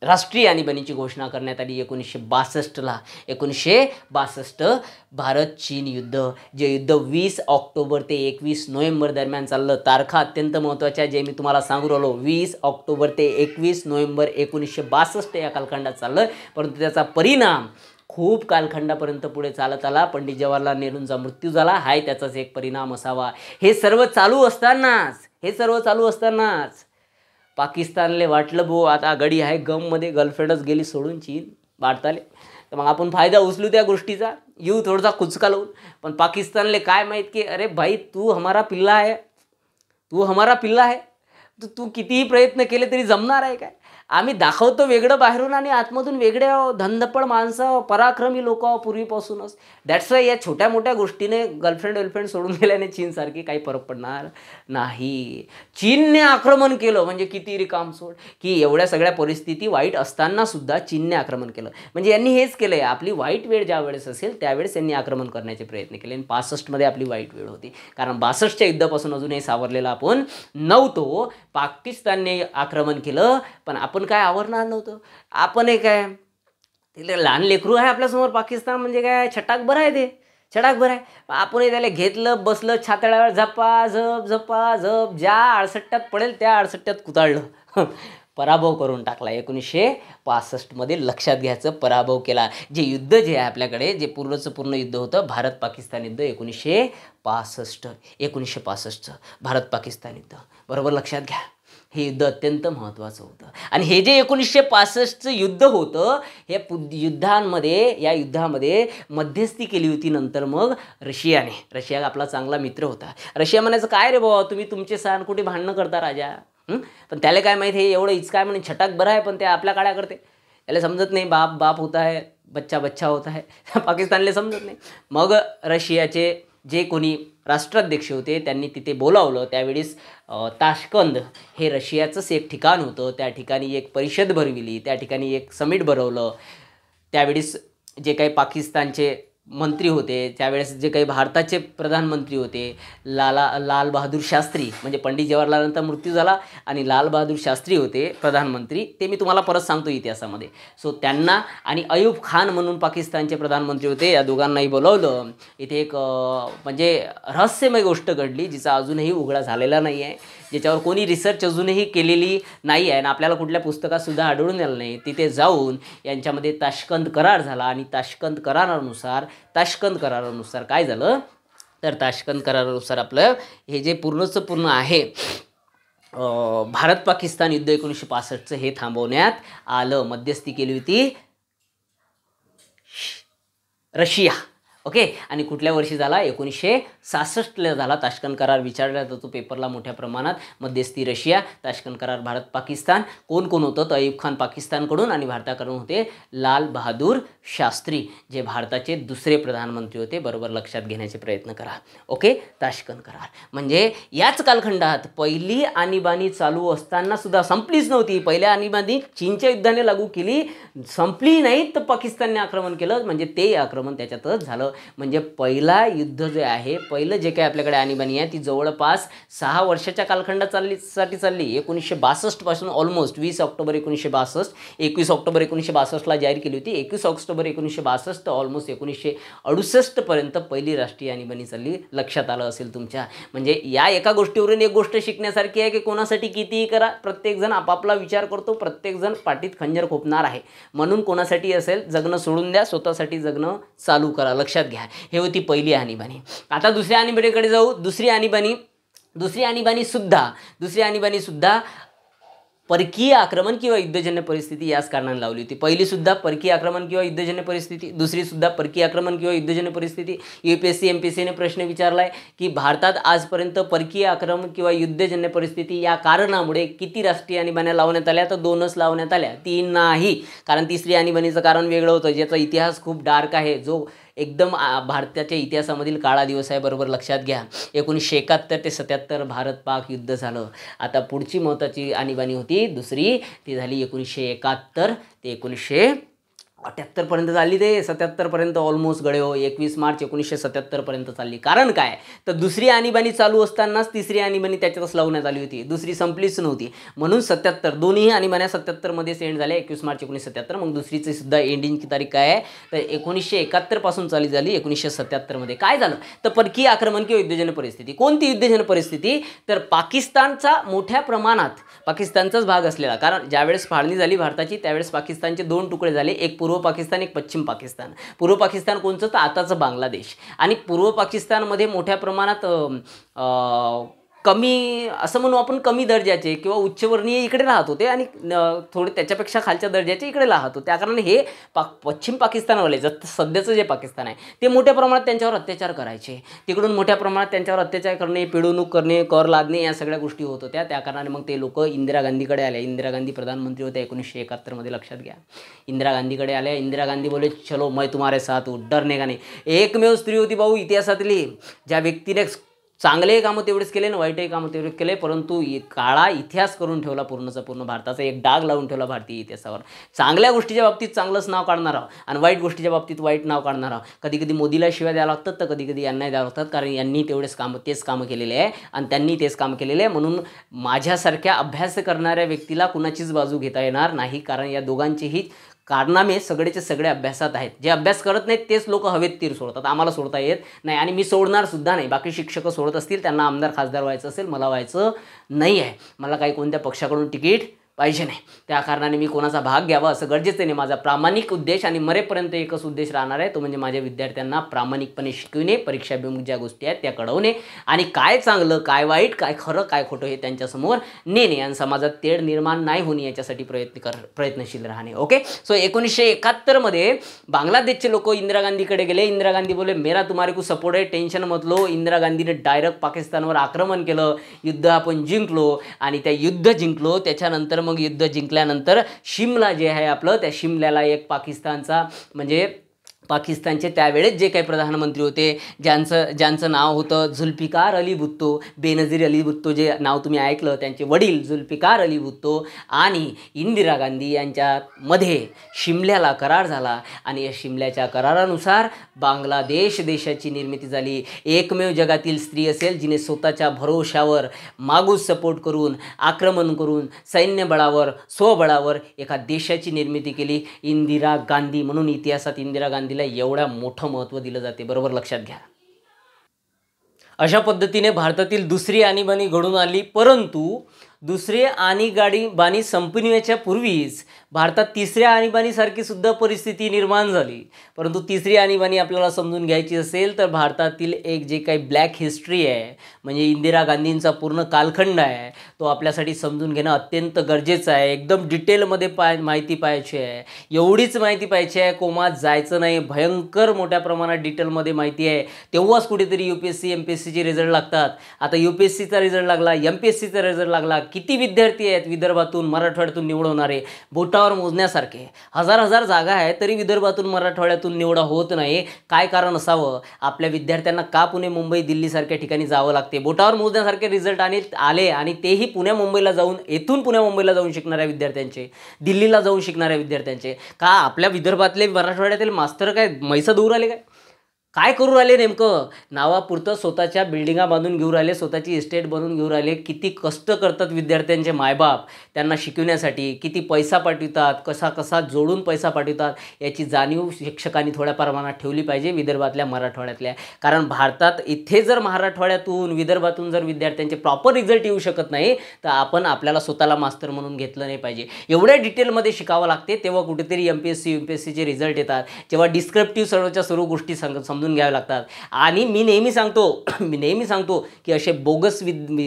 राष्ट्रीय आणीबाणीची घोषणा करण्यात आली 1962ला. 1962 भारत चीन युद्ध, जे युद्ध 20 ऑक्टोबर ते 21 नोव्हेंबर दरम्यान चाललं. तारखा अत्यंत महत्त्वाच्या जे मी तुम्हाला सांगू राहिलो. 20 ऑक्टोबर ते 21 नोव्हेंबर 1962 या कालखंडात चाललं. परंतु त्याचा परिणाम खूप कालखंडापर्यंत पुढे चालत आला. पंडित जवाहरलाल नेहरूंचा मृत्यू झाला, हाय त्याचाच एक परिणाम असावा. हे सर्व चालू असतानाच पाकिस्तानले वाटलं बो आता गडी आहे गममध्ये, गर्लफ्रेंडच गेली सोडून चीन भारताले, तर मग आपण फायदा उचलू त्या गोष्टीचा, येऊ थोडासा कुचका लावून. पण पाकिस्तानले काय माहीत की अरे भाई तू हमारा पिल्ला है, तर तू कितीही प्रयत्न केले तरी जमणार आहे काय. आम्ही दाखवतो वेगळं बाहेरून आणि आतमधून वेगळे आहो, धंदपड माणसं, पराक्रमी लोक आहो पूर्वीपासूनच. दॅट्स वाय या छोट्या मोठ्या गोष्टीने गर्लफ्रेंड सोडून गेल्याने चीनसारखी काही फरक पडणार नाही. चीनने आक्रमण केलं म्हणजे किती रिकाम सोड, की एवढ्या सगळ्या परिस्थिती वाईट असताना सुद्धा चीनने आक्रमण केलं. म्हणजे यांनी हेच केलं आहे, आपली वाईट वेळ ज्या वेळेस असेल त्यावेळेस यांनी आक्रमण करण्याचे प्रयत्न केले. आणि 65मध्ये आपली वाईट वेळ होती, कारण 62च्या युद्धापासून अजूनही सावरलेला आपण नव्हतो. पाकिस्तानने आक्रमण केलं पण आपण काय आवरणार नव्हतं. आपण हे काय तिला लहान लेकरू आहे आपल्यासमोर. पाकिस्तान म्हणजे काय छटाक बरं आहे, ते छटाक बरं आहे. आपण त्याला घेतलं, बसलं छातळ्यावर, झपा झप ज्या आळसट्ट्यात पडेल त्या आळसट्ट्यात कुताळलं, पराभव करून टाकला. 1965मध्ये लक्षात घ्यायचं, पराभव केला. जे युद्ध जे आहे आपल्याकडे, जे पूर्ण युद्ध होतं भारत पाकिस्तान युद्ध 1965 भारत पाकिस्तान युद्ध, बरोबर लक्षात घ्या. हे युद्ध अत्यंत महत्त्वाचं होतं. आणि हे जे 1965चं युद्ध होतं, हे या युद्धामध्ये मध्यस्थी केली होती नंतर मग रशियाने. रशिया आपला चांगला मित्र होता. रशिया म्हणायचं काय रे बाबा तुम्ही तुमचे सण कुठे भांडणं करता राजा. पण त्याला काय माहीत हे एवढं इच काय म्हणे छटाक बरं आहे, पण ते आपल्या काड्या करते. त्याला समजत नाही बाप होता है, बच्चा होता है. पाकिस्तानला समजत नाही. मग रशियाचे जे कोणी राष्ट्राध्यक्ष होते त्यांनी तिथे बोलावलं. त्यावेळेस ताशकंद हे रशियाचंच एक ठिकाण होतं. त्या ठिकाणी एक परिषद भरविली, त्या ठिकाणी एक समिट भरवलं. त्यावेळेस जे काही पाकिस्तानचे मंत्री होते, त्यावेळेस जे काही भारताचे प्रधानमंत्री होते, लाल बहादूर शास्त्री, म्हणजे पंडित जवाहरलालांचा मृत्यू झाला आणि लाल बहादूर शास्त्री होते प्रधानमंत्री. ते मी तुम्हाला परत सांगतो इतिहासामध्ये. सो त्यांना आणि अयूब खान म्हणून पाकिस्तानचे प्रधानमंत्री होते, या दोघांनाही बोलावलं. इथे एक म्हणजे रहस्यमय गोष्ट घडली जिचा अजूनही उघडा झालेला नाही आहे, ज्याच्यावर कोणी रिसर्च अजूनही केलेली नाही आहे आणि आपल्याला कुठल्या पुस्तकातसुद्धा आढळून आलं नाही. तिथे जाऊन यांच्यामध्ये ताशकंद करार झाला आणि ताशकंद करारानुसार काय झालं तर ताशकंद करारानुसार आपलं हे जे पूर्ण आहे भारत पाकिस्तान युद्ध 1965चं हे थांबवण्यात आलं. मध्यस्थी केली होती रशिया. ओके. आणि कुठल्या वर्षी झाला 1966ला झाला. ताशकंद करार विचारला जातो पेपरला मोठ्या प्रमाणात. मध्यस्थी रशिया, ताशकंद करार भारत पाकिस्तान. कोण होतं तर अयूब खान पाकिस्तानकडून आणि भारताकडून होते लाल बहादूर शास्त्री, जे भारताचे दुसरे प्रधानमंत्री होते. बरोबर लक्षात घेण्याचे प्रयत्न करा. ओके. ताशकंद करार म्हणजे याच कालखंडात पहिली आणीबाणी चालू असताना सुद्धा संपलीच नव्हती. पहिल्या आणीबाणी चीनच्या युद्धाने लागू केली, संपली नाही तर पाकिस्तानने आक्रमण केलं, म्हणजे ते आक्रमण त्याच्यातच झालं. म्हणजे पहिला युद्ध जे आहे, पहिलं जे काही आपल्याकडे आणीबाणी आहे ती जवळपास 6 वर्षाच्या कालखंडात चालली. 1962 पासून ऑलमोस्ट 20 ऑक्टोबर 1962, 21 ऑक्टोबर 1962ला जाहीर केली होती. 21 ऑक्टोबर 1962 तर ऑलमोस्ट 1968 पर्यंत पहिली राष्ट्रीय आणीबाणी चालली. लक्षात आलं असेल तुमच्या. म्हणजे या एका गोष्टीवरून एक गोष्ट शिकण्यासारखी आहे की कोणासाठी कितीही करा, प्रत्येकजण आपापला विचार करतो, प्रत्येकजण पाठीत खंजर खोपणार आहे. म्हणून कोणासाठी असेल जगणं सोडून द्या, स्वतःसाठी जगणं चालू करा. लक्षात घ्या. हे होती पहिली आणीबाणी. आता दुसऱ्या आणीबाणीकडे जाऊ. दुसरी आणीबाणी सुद्धा परकीय आक्रमण किंवा युद्धजन्य परिस्थिती याच कारणाने लावली होती. पहिली सुद्धा परकीय आक्रमण किंवा युद्धजन्य परिस्थिती, दुसरी सुद्धा परकीय आक्रमण किंवा युद्धजन्य परिस्थिती. UPSC MPSCने प्रश्न विचारलाय की भारतात आजपर्यंत परकीय आक्रमण किंवा युद्धजन्य परिस्थिती या कारणामुळे किती राष्ट्रीय आणीबाण्या लावण्यात आल्या, तर 2च लावण्यात आल्या, 3 नाही. कारण तिसरी आणीबाणीचं कारण वेगळं होतं, ज्याचा इतिहास खूप डार्क आहे, जो एकदम भारताच्या इतिहासामधील काळा दिवस आहे. बरोबर लक्षात घ्या. 1971 ते 77 भारत पाक युद्ध झालं. आता पुढची महत्त्वाची आणीबाणी होती दुसरी, ती झाली 1971 ते 78पर्यंत चालली, ते 77पर्यंत ऑलमोस्ट गडे हो. 21 मार्च 1977पर्यंत चालली. कारण काय तर दुसरी आणीबाणी चालू असतानाच तिसरी आणीबाणी त्याच्यातच लावण्यात आली होती, दुसरी संपलीच नव्हती. म्हणून 77 दोन्ही आणीबाण्या 77मध्ये एंड झाल्या, 21 मार्च 1977. मग दुसरीची सुद्धा एंडिंगची तारीख काय आहे तर 1971 पासून चालू झाली 1977मध्ये. काय झालं तर परकीय आक्रमण किंवा युद्धजन्य परिस्थिती. कोणती युद्धजन्य परिस्थिती तर पाकिस्तानचा मोठ्या प्रमाणात पाकिस्तानचाच भाग असलेला, कारण ज्यावेळेस फाळणी झाली भारताची त्यावेळेस पाकिस्तानचे 2 तुकडे झाले, एक पूर्व पाकिस्तान एक पश्चिम पाकिस्तान. पूर्व पाकिस्तान कोणचं तर आताचं बांगलादेश. आणि पूर्व पाकिस्तानमध्ये मोठ्या प्रमाणात कमी असं म्हणू आपण कमी दर्जाचे किंवा उच्चवर्णीय इकडे राहत होते आणि थोडे त्याच्यापेक्षा खालच्या दर्जाचे इकडे राहत होते. त्या कारणाने हे पश्चिम पाकिस्तानवाले सध्याचं जे पाकिस्तान आहे ते मोठ्या प्रमाणात त्यांच्यावर अत्याचार करायचे. तिकडून मोठ्या प्रमाणात त्यांच्यावर अत्याचार करणे, पिळवणूक करणे, कर लादणे या सगळ्या गोष्टी होत होत्या. त्या कारणाने मग ते लोक इंदिरा गांधीकडे आले. इंदिरा गांधी प्रधानमंत्री होत्या 1971मध्ये, लक्षात घ्या. इंदिरा गांधीकडे आल्या. इंदिरा गांधी बोले चलो मैं तुम्हारे साथ हूँ, डरने का नहीं. एकमेव स्त्री होती भाऊ इतिहासातली ज्या व्यक्तीने चांगले कामं तेवढेच केले आणि वाईटही कामं तेवढेच केले, परंतु काळा इतिहास करून ठेवला पूर्णचा पूर्ण. भारताचा एक डाग लावून ठेवला भारतीय इतिहासावर. चांगल्या गोष्टीच्या बाबतीत चांगलंच नाव काढणार आहोत आणि वाईट गोष्टीच्या बाबतीत वाईट नाव काढणार आहोत. कधी कधी मोदीला शिवाय द्यावं लागतात तर कधी कधी यांनाही द्यावं लागतात, कारण यांनी तेच कामं केलेले आहे आणि त्यांनी तेच काम केलेले आहे. म्हणून माझ्यासारख्या अभ्यास करणाऱ्या व्यक्तीला कुणाचीच बाजू घेता येणार नाही, कारण या दोघांचीही कारनामे सगळेचे सगळे अभ्यासात आहेत. जे अभ्यास करत नाहीत तेच लोक हवेत तीर सोडतात. आम्हाला सोडता येत नाही आणि मी सोडणार सुद्धा नाही. बाकी शिक्षक सोडत असतील, त्यांना आमदार खासदार व्हायचं असेल, मला व्हायचं नाही आहे. मला काही कोणत्या पक्षाकडून तिकीट पाहिजे नाही. त्या कारणाने मी कोणाचा भाग घ्यावा असं गरजेचं नाही. माझा प्रामाणिक उद्देश आणि मरेपर्यंत एकच उद्देश राहणार आहे, तो म्हणजे माझ्या विद्यार्थ्यांना प्रामाणिकपणे शिकविणे, परीक्षाभिमुख ज्या गोष्टी आहेत त्या कळवणे आणि काय चांगलं काय वाईट काय खरं काय खोटं हे त्यांच्यासमोर नेणे आणि समाजात तेढ निर्माण नाही होणे याच्यासाठी प्रयत्नशील राहणे. ओके. सो 1971मध्ये बांगलादेशचे लोक इंदिरा गांधीकडे गेले. इंदिरा गांधी बोले मेरा तुम्हारे को सपोर्ट आहे, टेन्शन मत लो. इंदिरा गांधीने डायरेक्ट पाकिस्तानवर आक्रमण केलं. युद्ध आपण जिंकलो आणि त्या युद्ध जिंकलो. त्याच्यानंतर मग युद्ध जिंकल्यानंतर शिमला जे आहे आपलं, त्या शिमल्याला एक पाकिस्तानचा म्हणजे पाकिस्तानचे त्यावेळेस जे काही प्रधानमंत्री होते ज्यांचं नाव होतं जुल्फिकार अली भुत्तो, बेनजीर अली भुत्तो, जे नाव तुम्ही ऐकलं, त्यांचे वडील जुल्फिकार अली भुत्तो आणि इंदिरा गांधी यांच्यामध्ये शिमल्याला करार झाला आणि या शिमल्याच्या करारानुसार बांगलादेश देशाची निर्मिती झाली. एकमेव जगातील स्त्री असेल जिने स्वतःच्या भरोशावर मागूस सपोर्ट करून, आक्रमण करून, सैन्य बळावर, स्वबळावर एका देशाची निर्मिती केली, इंदिरा गांधी. म्हणून इतिहासात इंदिरा गांधीला एवढं मोठं महत्त्व दिलं जाते. बरोबर लक्षात घ्या. अशा पद्धतीने भारतातील दुसरी आणीबाणी घडून आली, परंतु दुसरी आणीबाणी संपण्याच्या पूर्वीच भारतात तिसऱ्या आणीबाणीसारखी सुद्धा परिस्थिती निर्माण झाली. परंतु तिसरी आणीबाणी आपल्याला समजून घ्यायची असेल तर भारतातील एक जे काही ब्लॅक हिस्ट्री आहे, म्हणजे इंदिरा गांधींचा पूर्ण कालखंड आहे, तो आपल्यासाठी समजून घेणं अत्यंत गरजेचं आहे. एकदम डिटेलमध्ये माहिती पाहिजे आहे. एवढीच माहिती पाहिजे आहे, कोमात जायचं नाही. भयंकर मोठ्या प्रमाणात डिटेलमध्ये माहिती आहे, तेव्हाच कुठेतरी UPSC MPSCचे रिझल्ट लागतात. आता UPSCचा रिझल्ट लागला, MPSCचा रिझल्ट लागला. किती विद्यार्थी आहेत विदर्भातून मराठवाड्यातून निवड होणारे, बोटावर मोजण्यासारखे. हजार जागा आहेत तरी विदर्भातून मराठवाड्यातून निवडा होत नाही. काय कारण असावं? आपल्या विद्यार्थ्यांना का पुणे मुंबई दिल्लीसारख्या ठिकाणी जावं लागते? बोटावर मोजण्यासारखे रिझल्ट आले आणि तेही पुण्या मुंबईला जाऊन, येथून पुण्या मुंबईला जाऊन शिकणाऱ्या विद्यार्थ्यांचे, दिल्लीला जाऊन शिकणाऱ्या विद्यार्थ्यांचे. का आपल्या विदर्भातले मराठवाड्यातील मास्तर काय म्हैसा दूर आले काय करू राहिले? नेमकं नावापुरतं स्वतःच्या बिल्डिंगा बांधून घेऊन राहिले, स्वतःची इस्टेट बनवून घेऊन राहिले. किती कष्ट करतात विद्यार्थ्यांचे मायबाप त्यांना शिकवण्यासाठी, किती पैसा पाठवतात, कसा जोडून पैसा पाठवतात, याची जाणीव शिक्षकांनी थोड्या प्रमाणात ठेवली पाहिजे विदर्भातल्या मराठवाड्यातल्या. कारण भारतात इथे जर मराठवाड्यातून विदर्भातून जर विद्यार्थ्यांचे प्रॉपर रिझल्ट येऊ शकत नाही तर आपण आपल्याला स्वतःला मास्तर म्हणून घेतलं नाही पाहिजे. एवढ्या डिटेलमध्ये शिकावं लागते, तेव्हा कुठेतरी MPSC UPSCचे रिझल्ट येतात, तेव्हा डिस्क्रिप्टिव्ह सर्वच्या सर्व गोष्टी समजून घ्याव्या लागतात. आणि मी नेहमी सांगतो की असे बोगस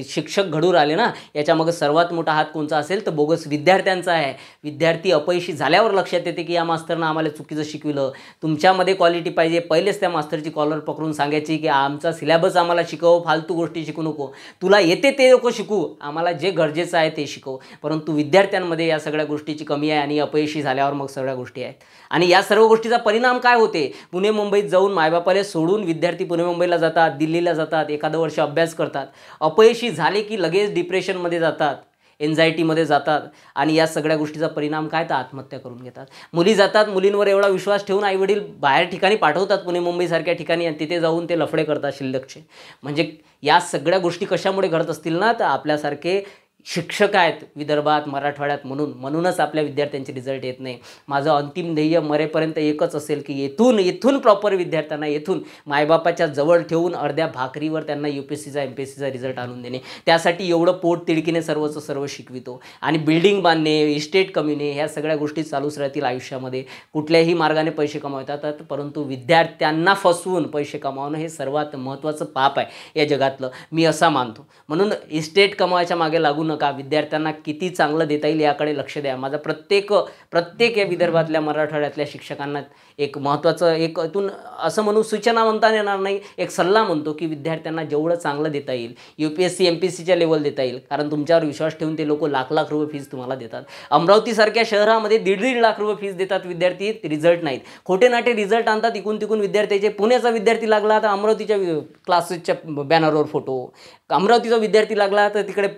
शिक्षक घडू राहिले ना, याच्यामागे सर्वात मोठा हात कोणचा असेल तर बोगस विद्यार्थ्यांचा आहे. विद्यार्थी अपयशी झाल्यावर लक्षात येते की या मास्तरनं आम्हाला चुकीचं शिकविलं. तुमच्यामध्ये क्वालिटी पाहिजे, पहिलेच त्या मास्तरची कॉलर पकडून सांगायची की आमचा सिलेबस आम्हाला शिकव, फालतू गोष्टी शिकू नको, तुला येते ते नको शिकू, आम्हाला जे गरजेचं आहे ते शिकव. परंतु विद्यार्थ्यांमध्ये या सगळ्या गोष्टीची कमी आहे आणि अपयशी झाल्यावर मग सगळ्या गोष्टी आहेत. आणि या सर्व गोष्टीचा परिणाम काय होते? पुणे मुंबईत जाऊन मायबापाला सोडून विद्यार्थी पुणे मुंबईला जातात, दिल्लीला जातात, एखादं वर्ष अभ्यास करतात, अपयशी झाले की लगेच डिप्रेशनमध्ये जातात. एन्झायटीमध्ये जातात आणि या सगळ्या गोष्टीचा परिणाम काय, तर आत्महत्या करून घेतात. मुली जातात, मुलींवर एवढा विश्वास ठेवून आईवडील बाहेर ठिकाणी पाठवतात, पुणे मुंबईसारख्या ठिकाणी, आणि तिथे जाऊन ते लफडे करतात शिल्लकचे. म्हणजे या सगळ्या गोष्टी कशामुळे घडत असतील ना, तर आपल्यासारखे शिक्षक आहेत विदर्भात, मराठवाड्यात, म्हणूनच आपल्या विद्यार्थ्यांचे रिझल्ट येत नाही. माझं अंतिम ध्येय मरेपर्यंत एकच असेल की येथून प्रॉपर विद्यार्थ्यांना येथून मायबापाच्या जवळ ठेवून अर्ध्या भाकरीवर त्यांना UPSCचा MPSCचा रिझल्ट आणून देणे. त्यासाठी एवढं पोट तिडकीने सर्वचं सर्व शिकवितो. आणि बिल्डिंग बांधणे, इस्टेट कमिणे, ह्या सगळ्या गोष्टी चालूच राहतील आयुष्यामध्ये. कुठल्याही मार्गाने पैसे कमवतात, परंतु विद्यार्थ्यांना फसवून पैसे कमावणं हे सर्वात महत्त्वाचं पाप आहे या जगातलं, मी असा मानतो. म्हणून इस्टेट कमवायच्या मागे लागू नका, विद्यार्थ्यांना किती चांगलं देता येईल याकडे लक्ष द्या. माझा प्रत्येक या विदर्भातल्या मराठवाड्यातल्या शिक्षकांना एक महत्त्वाचं, एक इथून असं म्हणून सूचना म्हणता येणार नाही, एक सल्ला म्हणतो की विद्यार्थ्यांना जेवढं चांगलं देता येईल, UPSC MPSCच्या लेवल देता येईल, कारण तुमच्यावर विश्वास ठेवून ते लोक लाख रुपये फीस तुम्हाला देतात. अमरावतीसारख्या शहरामध्ये 1.5 लाख रुपये फीस देतात विद्यार्थी, रिझल्ट नाहीत, खोटे नाटे रिझल्ट आणतात इकून तिकून विद्यार्थ्याचे. पुण्याचा विद्यार्थी लागला तर अमरावतीच्या क्लासेसच्या बॅनरवर फोटो, अमरावतीचा विद्यार्थी लागला तर तिकडे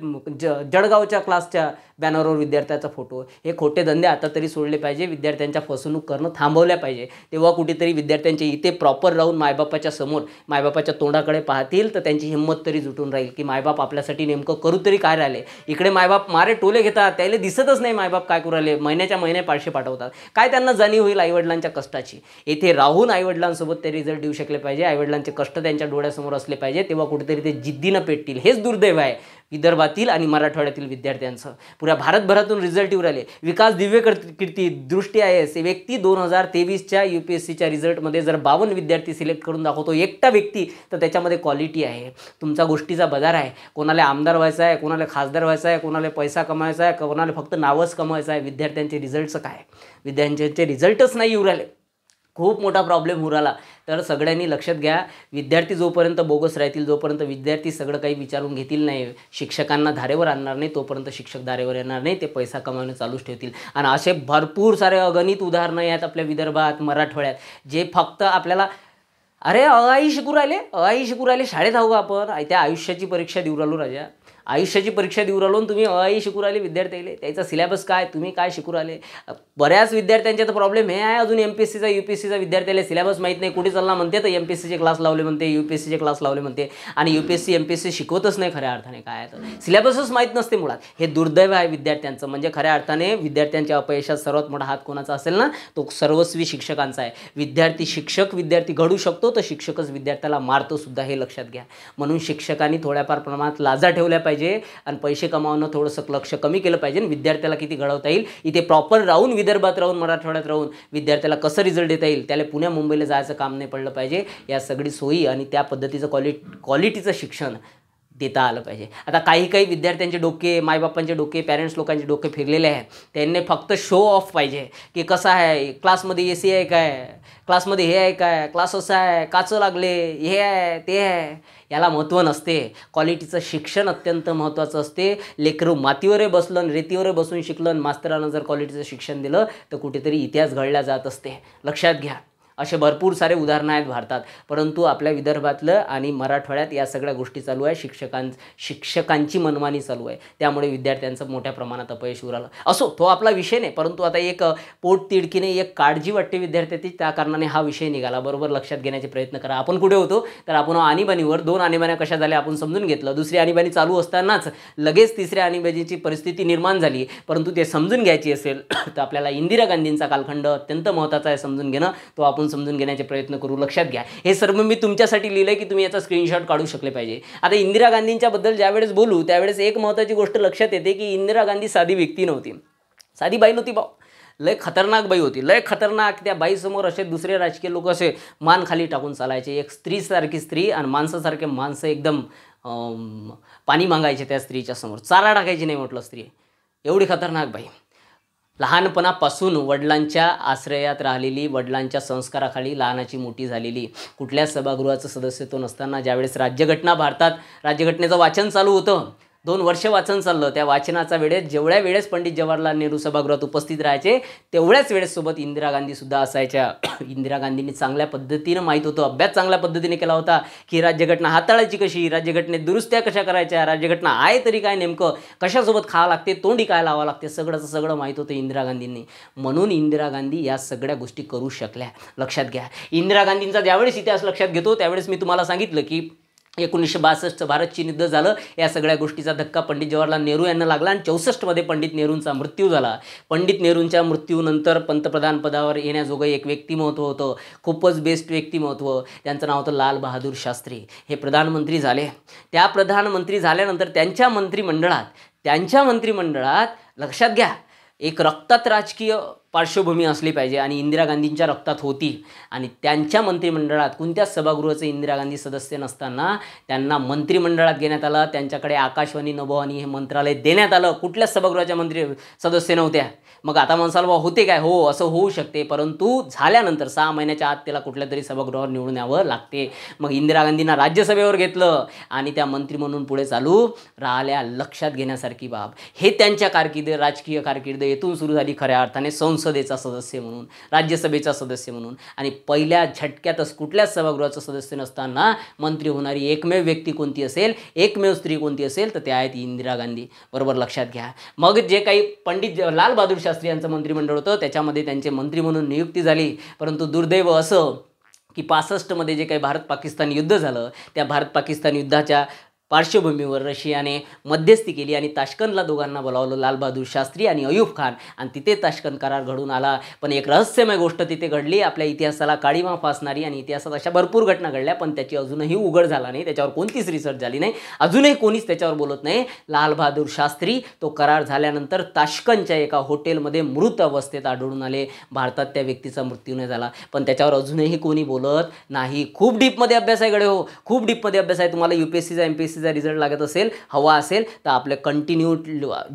जळगावच्या क्लासच्या बॅनरवर विद्यार्थ्याचा फोटो. हे खोटे धंदे आता तरी सोडले पाहिजे, विद्यार्थ्यांच्या फसवणूक करणं थांबवल्या पाहिजे. तेव्हा कुठेतरी विद्यार्थ्यांचे इथे प्रॉपर राहून मायबापाच्या समोर, मायबापाच्या तोंडाकडे पाहतील, तर त्यांची हिंमत तरी जुटून राहील की मायबाप आपल्यासाठी नेमकं करू तरी काय राहिले. इकडे मायबाप मारे टोले घेतात, त्याला दिसतच नाही मायबाप काय करू राहिले, महिन्याच्या महिने पैसे पाठवतात. काय त्यांना जाणीव होईल आईवडिलांच्या कष्टाची. येथे राहून आईवडिलांसोबत ते रिझल्ट देऊ शकले पाहिजे, आईवडिलांचे कष्ट त्यांच्या डोळ्यासमोर असले पाहिजे, तेव्हा कुठेतरी ते जिद्दीनं पेटतील. हेच दुर्दैव आहे विदर्भातील आणि मराठवाड्यातील विद्यार्थ्यांचं. पुऱ्या भारतभरातून रिझल्ट येऊ राहिले. विकास दिव्य कीर्ती दृष्टी IAS व्यक्ती 2023च्या UPSCच्या रिझल्टमध्ये जर 52 विद्यार्थी सिलेक्ट करून दाखवतो एकटा व्यक्ती, तर त्याच्यामध्ये क्वालिटी आहे. तुमचा गोष्टीचा बाजार आहे. कोणाला आमदार व्हायचा आहे, कोणाला खासदार व्हायचा आहे, कोणाला पैसा कमावायचा आहे, कोणाला फक्त नावच कमवायचं आहे. विद्यार्थ्यांचे रिझल्टचं काय, विद्यार्थ्यांचे रिझल्टच नाही येऊ राहिले. खूप मोठा प्रॉब्लेम होऊ राहिला. तर सगळ्यांनी लक्षात घ्या, विद्यार्थी जोपर्यंत बोगस राहतील, जोपर्यंत विद्यार्थी सगळं काही विचारून घेतील नाही, शिक्षकांना धारेवर आणणार नाही, तोपर्यंत शिक्षक धारेवर येणार नाही, ते पैसा कमावणं चालूच ठेवतील. आणि असे भरपूर सारे अगणित उदाहरणं आहेत आपल्या विदर्भात, मराठवाड्यात, जे फक्त आपल्याला अरे अआई शिकू राहिले शाळेत आहो आपण, त्या आयुष्याची परीक्षा देऊ राहिलो राजा, आयुष्याची परीक्षा देऊ राहिलो, तुम्ही अआई शिकू राहिले विद्यार्थ्याला. त्याचा सिलेबस काय, तुम्ही काय शिकू राहिले. बऱ्याच विद्यार्थ्यांचा तर प्रॉब्लेम हे आहे, अजून MPSCचा UPSCचा विद्यार्थ्याला सिलेबस माहीत नाही. कुठे चालला म्हणते तर MPSCचे क्लास लावले म्हणते, UPSCचे क्लास लावले म्हणते, आणि UPSC MPSC शिकवतच नाही खऱ्या अर्थाने. काय तर सिलेबसच माहीत नसते मुळात. हे दुर्दैव आहे विद्यार्थ्यांचं. म्हणजे खऱ्या अर्थाने विद्यार्थ्यांच्या अपयशात सर्वात मोठा हात कोणाचा असेल ना, तो सर्वस्वी शिक्षकांचा आहे. विद्यार्थी घडू शकतो, तर शिक्षकच विद्यार्थ्याला मारतो सुद्धा, हे लक्षात घ्या. म्हणून शिक्षकांनी थोड्याफार प्रमाणात लाजा ठेवल्या पाहिजे आणि पैसे कमावणं थोडंसं लक्ष कमी केलं पाहिजे. विद्यार्थ्याला किती घडवता येईल, इथे प्रॉपर राहून, विदर्भात राहून, मराठवाड्यात राहून विद्यार्थ्याला कसं रिझल्ट देता येईल, त्याला पुण्या मुंबईला जायचं काम नाही पडलं पाहिजे. या सगळी सोयी आणि त्या पद्धतीचं क्वालिटीचं शिक्षण देता आलं पाहिजे. आता काही विद्यार्थ्यांचे डोके, मायबापांचे डोके, पॅरेंट्स लोकांचे डोके फिरलेले आहेत. त्यांनी फक्त शो ऑफ पाहिजे की कसं आहे, क्लासमध्ये AC आहे काय, क्लासमध्ये हे आहे काय, क्लास असं आहे, काचं लागले, हे आहे ते आहे. याला महत्त्व नसते. क्वालिटीचं शिक्षण अत्यंत महत्त्वाचं असते. लेकरू मातीवरही बसलं, रेतीवरही बसून शिकलं, मास्तरानं जर क्वालिटीचं शिक्षण दिलं तर कुठेतरी इतिहास घडला जात असते. लक्षात घ्या. असे भरपूर सारे उदाहरणं आहेत भारतात, परंतु आपल्या विदर्भातलं आणि मराठवाड्यात या सगळ्या गोष्टी चालू आहे. शिक्षकांची मनमानी चालू आहे. त्यामुळे विद्यार्थ्यांचं मोठ्या प्रमाणात अपयश उरालं. असो, तो आपला विषय नाही, परंतु आता एक पोट तिडकीने एक काळजी वाटते विद्यार्थ्याची, त्या कारणाने हा विषय निघाला. बरोबर लक्षात घेण्याचे प्रयत्न करा. आपण कुठे होतो, तर आपण आणीबाणीवर 2 आणीबाण्या कशा झाल्या आपण समजून घेतलं. दुसरी आणीबाणी चालू असतानाच लगेच तिसऱ्या आणीबाणीची परिस्थिती निर्माण झाली. परंतु ते समजून घ्यायची असेल तर आपल्याला इंदिरा गांधींचा कालखंड अत्यंत महत्त्वाचा आहे समजून घेणं. तो आपण समजून घेण्याचे प्रयत्न करू. लक्षात घ्या, हे सर्व मी तुमच्यासाठी लिहिलंय की तुम्ही याचा स्क्रीनशॉट काढू शकले पाहिजे. आता इंदिरा गांधींच्या बद्दल ज्यावेळेस बोलू त्यावेळेस एक महत्त्वाची गोष्ट लक्षात येते की इंदिरा गांधी साधी व्यक्ती नव्हती, साधी बाई नव्हती भाऊ, लय खतरनाक बाई होती, लय खतरनाक. त्या बाईसमोर असे दुसरे राजकीय लोक असे मान खाली टाकून चालायचे. एक स्त्रीसारखी स्त्री आणि माणसासारखे माणसं एकदम पाणी मागायचे त्या स्त्रीच्या समोर, चारा टाकायची नाही म्हटलं स्त्री. एवढी खतरनाक बाई. लहानपणापासून वडिलांच्या आश्रयात राहिलेली, वडिलांच्या संस्काराखाली लहानाची मोठी झालेली, कुठल्या सभागृहाचं सदस्यत्व नसताना ज्यावेळेस राज्यघटना, भारतात राज्यघटनेचं वाचन चालू होतं 2 वर्ष वाचन चाललं. त्या वाचनाचा वेळेस जेवढ्या वेळेस पंडित जवाहरलाल नेहरू सभागृहात उपस्थित राहायचे तेवढ्याच वेळेस सोबत इंदिरा गांधीसुद्धा असायच्या. इंदिरा गांधींनी चांगल्या पद्धतीनं माहीत होतं, अभ्यास चांगल्या पद्धतीने केला होता की राज्यघटना हाताळायची कशी, राज्यघटनेत दुरुस्त्या कशा करायच्या, राज्यघटना आहे तरी काय, नेमकं कशासोबत खावं लागते, तोंडी काय लावावं लागते, सगळं माहीत होतं इंदिरा गांधींनी. म्हणून इंदिरा गांधी या सगळ्या गोष्टी करू शकल्या. लक्षात घ्या, इंदिरा गांधींचा ज्यावेळेस इतिहास लक्षात घेतो त्यावेळेस मी तुम्हाला सांगितलं की 1962 भारत चीन युद्ध झालं. या सगळ्या गोष्टीचा धक्का पंडित जवाहरलाल नेहरू यांना लागला आणि 64मध्ये पंडित नेहरूंचा मृत्यू झाला. पंडित नेहरूंच्या मृत्यूनंतर पंतप्रधान पदावर येण्याजोगं एक व्यक्तिमत्व होतं, खूपच बेस्ट व्यक्तिमत्व. त्यांचं नाव होतं लाल बहादूर शास्त्री. हे प्रधानमंत्री झाले. त्या प्रधानमंत्री झाल्यानंतर त्यांच्या मंत्रिमंडळात लक्षात घ्या एक रक्तात राजकीय पार्श्वभूमी असली पाहिजे आणि इंदिरा गांधींच्या रक्तात होती. आणि त्यांच्या मंत्रिमंडळात कोणत्याच सभागृहाचे इंदिरा गांधी सदस्य नसताना त्यांना मंत्रिमंडळात घेण्यात आलं. त्यांच्याकडे आकाशवाणी नभोवाणी हे मंत्रालय देण्यात आलं. कुठल्याच सभागृहाच्या मंत्री सदस्य नव्हत्या. मग आता म्हणसाल बा होते काय, हो असं होऊ शकते, परंतु झाल्यानंतर 6 महिन्याच्या आत त्याला कुठल्या तरी सभागृहावर निवडून यावं लागते. मग इंदिरा गांधींना राज्यसभेवर घेतलं आणि त्या मंत्री म्हणून पुढे चालू राहिल्या. लक्षात घेण्यासारखी बाब. हे त्यांच्या राजकीय कारकीर्द येथून सुरू झाली खऱ्या अर्थाने संसदेचा सदस्य म्हणून, राज्यसभेचा सदस्य म्हणून. आणि पहिल्या झटक्यातच कुठल्याच सभागृहाचा सदस्य नसताना मंत्री होणारी एकमेव व्यक्ती कोणती असेल, एकमेव स्त्री कोणती असेल तर त्या आहेत इंदिरा गांधी. बरोबर लक्षात घ्या. मग जे काही पंडित लाल बहादूर शास्त्री यांचं मंत्रिमंडळ होतं त्याच्यामध्ये त्यांचे मंत्री म्हणून नियुक्ती झाली. परंतु दुर्दैव असं की 65मध्ये जे काही भारत पाकिस्तान युद्ध झालं त्या भारत पाकिस्तान युद्धाच्या पार्श्वभूमीवर रशियाने मध्यस्थी केली आणि ताश्कंदला दोघांना बोलावलं, लाल बहादूर शास्त्री आणि अयूब खान, आणि तिथे ताश्कंद करार घडून आला. पण एक रहस्यमय गोष्ट तिथे घडली, आपल्या इतिहासाला काळीमा फासणारी. आणि इतिहासात अशा भरपूर घटना घडल्या पण त्याची अजूनही उघड झाला नाही, त्याच्यावर कोणतीच रिसर्च झाली नाही, अजूनही कोणीच त्याच्यावर बोलत नाही. लाल बहादूर शास्त्री तो करार झाल्यानंतर ताश्कंदच्या एका हॉटेलमध्ये मृत अवस्थेत आढळून आले. भारतात त्या व्यक्तीचा मृत्यू नाही झाला पण त्याच्यावर अजूनही कोणी बोलत नाही. खूप डीपमध्ये अभ्यास आहे गडे हो, खूप डीपमध्ये अभ्यास आहे. तुम्हाला UPSCचा MPSCचा रिझल्ट लागत असेल, हवा असेल तर आपले कंटिन्यू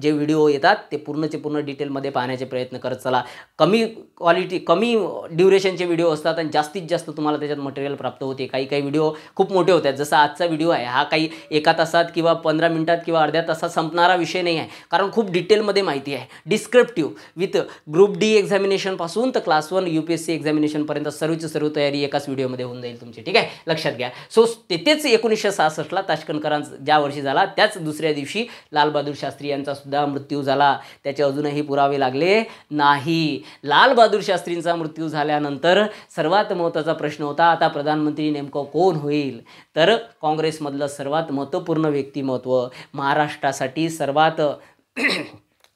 जे व्हिडिओ येतात ते पूर्णचे पूर्ण डिटेलमध्ये पाहण्याचे प्रयत्न करत चला. कमी क्वालिटी कमी ड्युरेशनचे व्हिडिओ असतात आणि जास्तीत जास्त तुम्हाला त्याच्यात मटेरियल प्राप्त होते. काही व्हिडिओ खूप मोठे होतात, जसा आजचा व्हिडिओ आहे हा काही 1 तासात किंवा 15 मिनिटात किंवा अर्ध्या तासात संपणारा विषय नाही आहे, कारण खूप डिटेलमध्ये माहिती आहे. डिस्क्रिप्टिव्ह विथ ग्रुप D एक्झामिनेशनपासून तर क्लास 1 UPSC एक्झामिनेशनपर्यंत सर्व तयारी एकाच व्हिडिओमध्ये होऊन जाईल तुमची. ठीक आहे, लक्षात घ्या. सो तेथेच 1966ला ताश्कंद ज्या वर्षी झाला त्याच दुसऱ्या दिवशी लाल बहादूर शास्त्री यांचा सुद्धा मृत्यू झाला. त्याचे अजूनही पुरावे लागले नाही. लाल बहादूर शास्त्रींचा मृत्यू झाल्यानंतर सर्वात महत्त्वाचा प्रश्न होता आता प्रधानमंत्री नेमकं कोण होईल. तर काँग्रेसमधलं सर्वात महत्त्वपूर्ण व्यक्तिमत्व, महाराष्ट्रासाठी सर्वात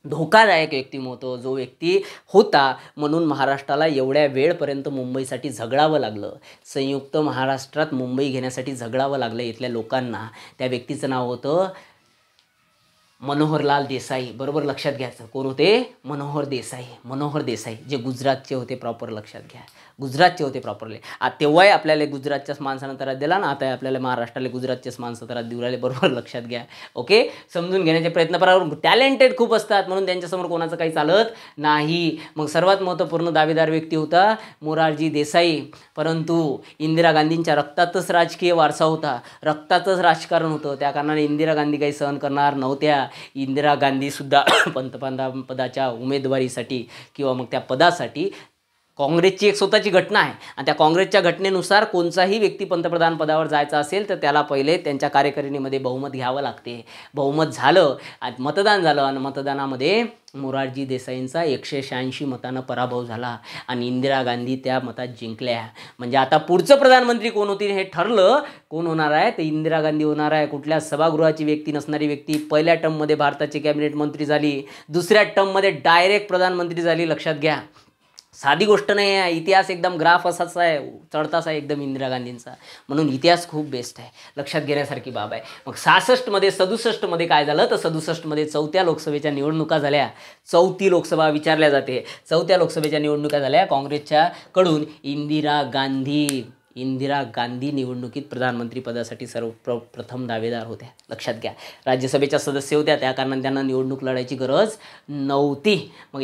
धोकादायक व्यक्तिमत्व जो व्यक्ती होता, म्हणून महाराष्ट्राला एवढ्या वेळपर्यंत मुंबईसाठी झगडावं लागलं, संयुक्त महाराष्ट्रात मुंबई घेण्यासाठी झगडावं लागलं इथल्या लोकांना. त्या व्यक्तीचं नाव होतं मनोहरलाल देसाई. बरोबर लक्षात घ्यायचं, कोण होते? मनोहर देसाई जे गुजरातचे होते. प्रॉपर लक्षात घ्या, गुजरातचे होते प्रॉपरली. तेव्हाही आपल्याला गुजरातच्याच माणसानं त्रास दिला ना, आता आपल्याला महाराष्ट्राला गुजरातच्याच माणसं त्रास देऊ राहिले. बरोबर लक्षात घ्या. ओके, समजून घेण्याचे प्रयत्न करा. टॅलेंटेड खूप असतात म्हणून त्यांच्यासमोर कोणाचं काही चालत नाही. मग सर्वात महत्त्वपूर्ण दावेदार व्यक्ती होता मोरारजी देसाई. परंतु इंदिरा गांधींच्या रक्तातच राजकीय वारसा होता, रक्तातच राजकारण होतं. त्या कारणाने इंदिरा गांधी काही सहन करणार नव्हत्या. इंदिरा गांधीसुद्धा पंतप्रधान पदाच्या उमेदवारीसाठी किंवा मग त्या पदासाठी काँग्रेसची एक स्वतःची घटना आहे आणि त्या काँग्रेसच्या घटनेनुसार कोणताही व्यक्ती पंतप्रधान पदावर जायचा असेल तर त्याला पहिले त्यांच्या कार्यकारिणीमध्ये बहुमत घ्यावं लागते. बहुमत झालं, मतदान झालं आणि मतदानामध्ये मोरारजी देसाईंचा 186 मतांना पराभव झाला आणि इंदिरा गांधी त्या मतात जिंकल्या. म्हणजे आता पुढचं प्रधानमंत्री कोण होतील हे ठरलं. कोण होणार आहे? तर इंदिरा गांधी होणार आहे. कुठल्या सभागृहाची व्यक्ती नसणारी व्यक्ती. पहिल्या टर्ममध्ये भारताची कॅबिनेट मंत्री झाली, दुसऱ्या टर्ममध्ये डायरेक्ट प्रधानमंत्री झाली. लक्षात घ्या, साधी गोष्ट नाही आहे. इतिहास एकदम ग्राफ असाच आहे, चढताच आहे एकदम इंदिरा गांधींचा. म्हणून इतिहास खूप बेस्ट आहे, लक्षात घेण्यासारखी बाब आहे. मग 66मध्ये 67मध्ये काय झालं तर 67मध्ये 4थ्या लोकसभेच्या निवडणुका झाल्या. 4थी लोकसभा विचारल्या जाते. 4थ्या लोकसभेच्या निवडणुका झाल्या. काँग्रेसच्या कडून इंदिरा गांधी निवडणुकीत प्रधानमंत्री पदासाठी प्रथम दावेदार होत्या. लक्षात घ्या, राज्यसभेच्या सदस्य होत्या, त्या कारणाने त्यांना निवडणूक लढायची गरज नव्हती. मग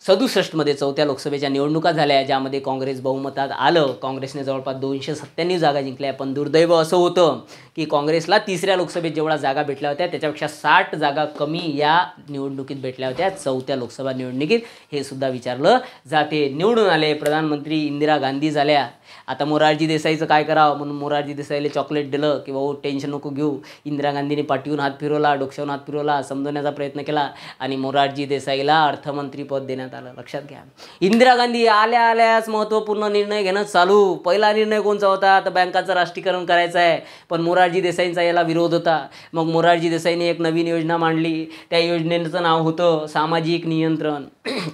67मध्ये 4थ्या लोकसभेच्या निवडणुका झाल्या, ज्यामध्ये काँग्रेस बहुमतात आलं. काँग्रेसने जवळपास 297 जागा जिंकल्या. पण दुर्दैव असं होतं की काँग्रेसला 3ऱ्या लोकसभेत जेवढ्या जागा भेटल्या होत्या त्याच्यापेक्षा 60 जागा कमी या निवडणुकीत भेटल्या होत्या, 4थ्या लोकसभा निवडणुकीत. हे सुद्धा विचारलं जाते. निवडून आले, प्रधानमंत्री इंदिरा गांधी झाल्या. आता मोरारजी देसाईचं काय करावं म्हणून मोरारजी देसाईला चॉकलेट दिलं की भाऊ टेन्शन नको घेऊ. इंदिरा गांधीने पाठीवरून हात फिरवला, डोक्यावरून हात फिरवला, समजवण्याचा प्रयत्न केला आणि मोरारजी देसाईला अर्थमंत्रीपद देण्यात आलं. लक्षात घ्या, इंदिरा गांधी आल्या आल्याच महत्त्वपूर्ण निर्णय घेणं चालू. पहिला निर्णय कोणचा होता, तर बँकाचं राष्ट्रीकरण करायचं आहे. पण मोरारजी देसाईंचा याला विरोध होता. मग मोरारजी देसाईने एक नवीन योजना मांडली. त्या योजनेचं नाव होतं सामाजिक नियंत्रण.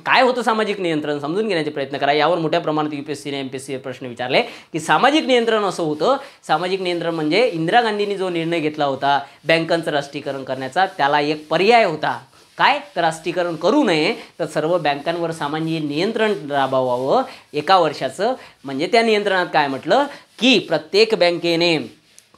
काय होतं सामाजिक नियंत्रण समजून घेण्याचे प्रयत्न करा. यावर मोठ्या प्रमाणात UPSCने MPSC प्रश्न विचारले की सामाजिक नियंत्रण असं होतं. सामाजिक नियंत्रण म्हणजे इंदिरा गांधींनी जो निर्णय घेतला होता बँकांचं राष्ट्रीकरण करण्याचा, त्याला एक पर्याय होता. काय, तर राष्ट्रीकरण करू नये, तर सर्व बँकांवर सामान्य नियंत्रण राबवावं 1 वर्षाचं. म्हणजे त्या नियंत्रणात काय म्हटलं की प्रत्येक बँकेने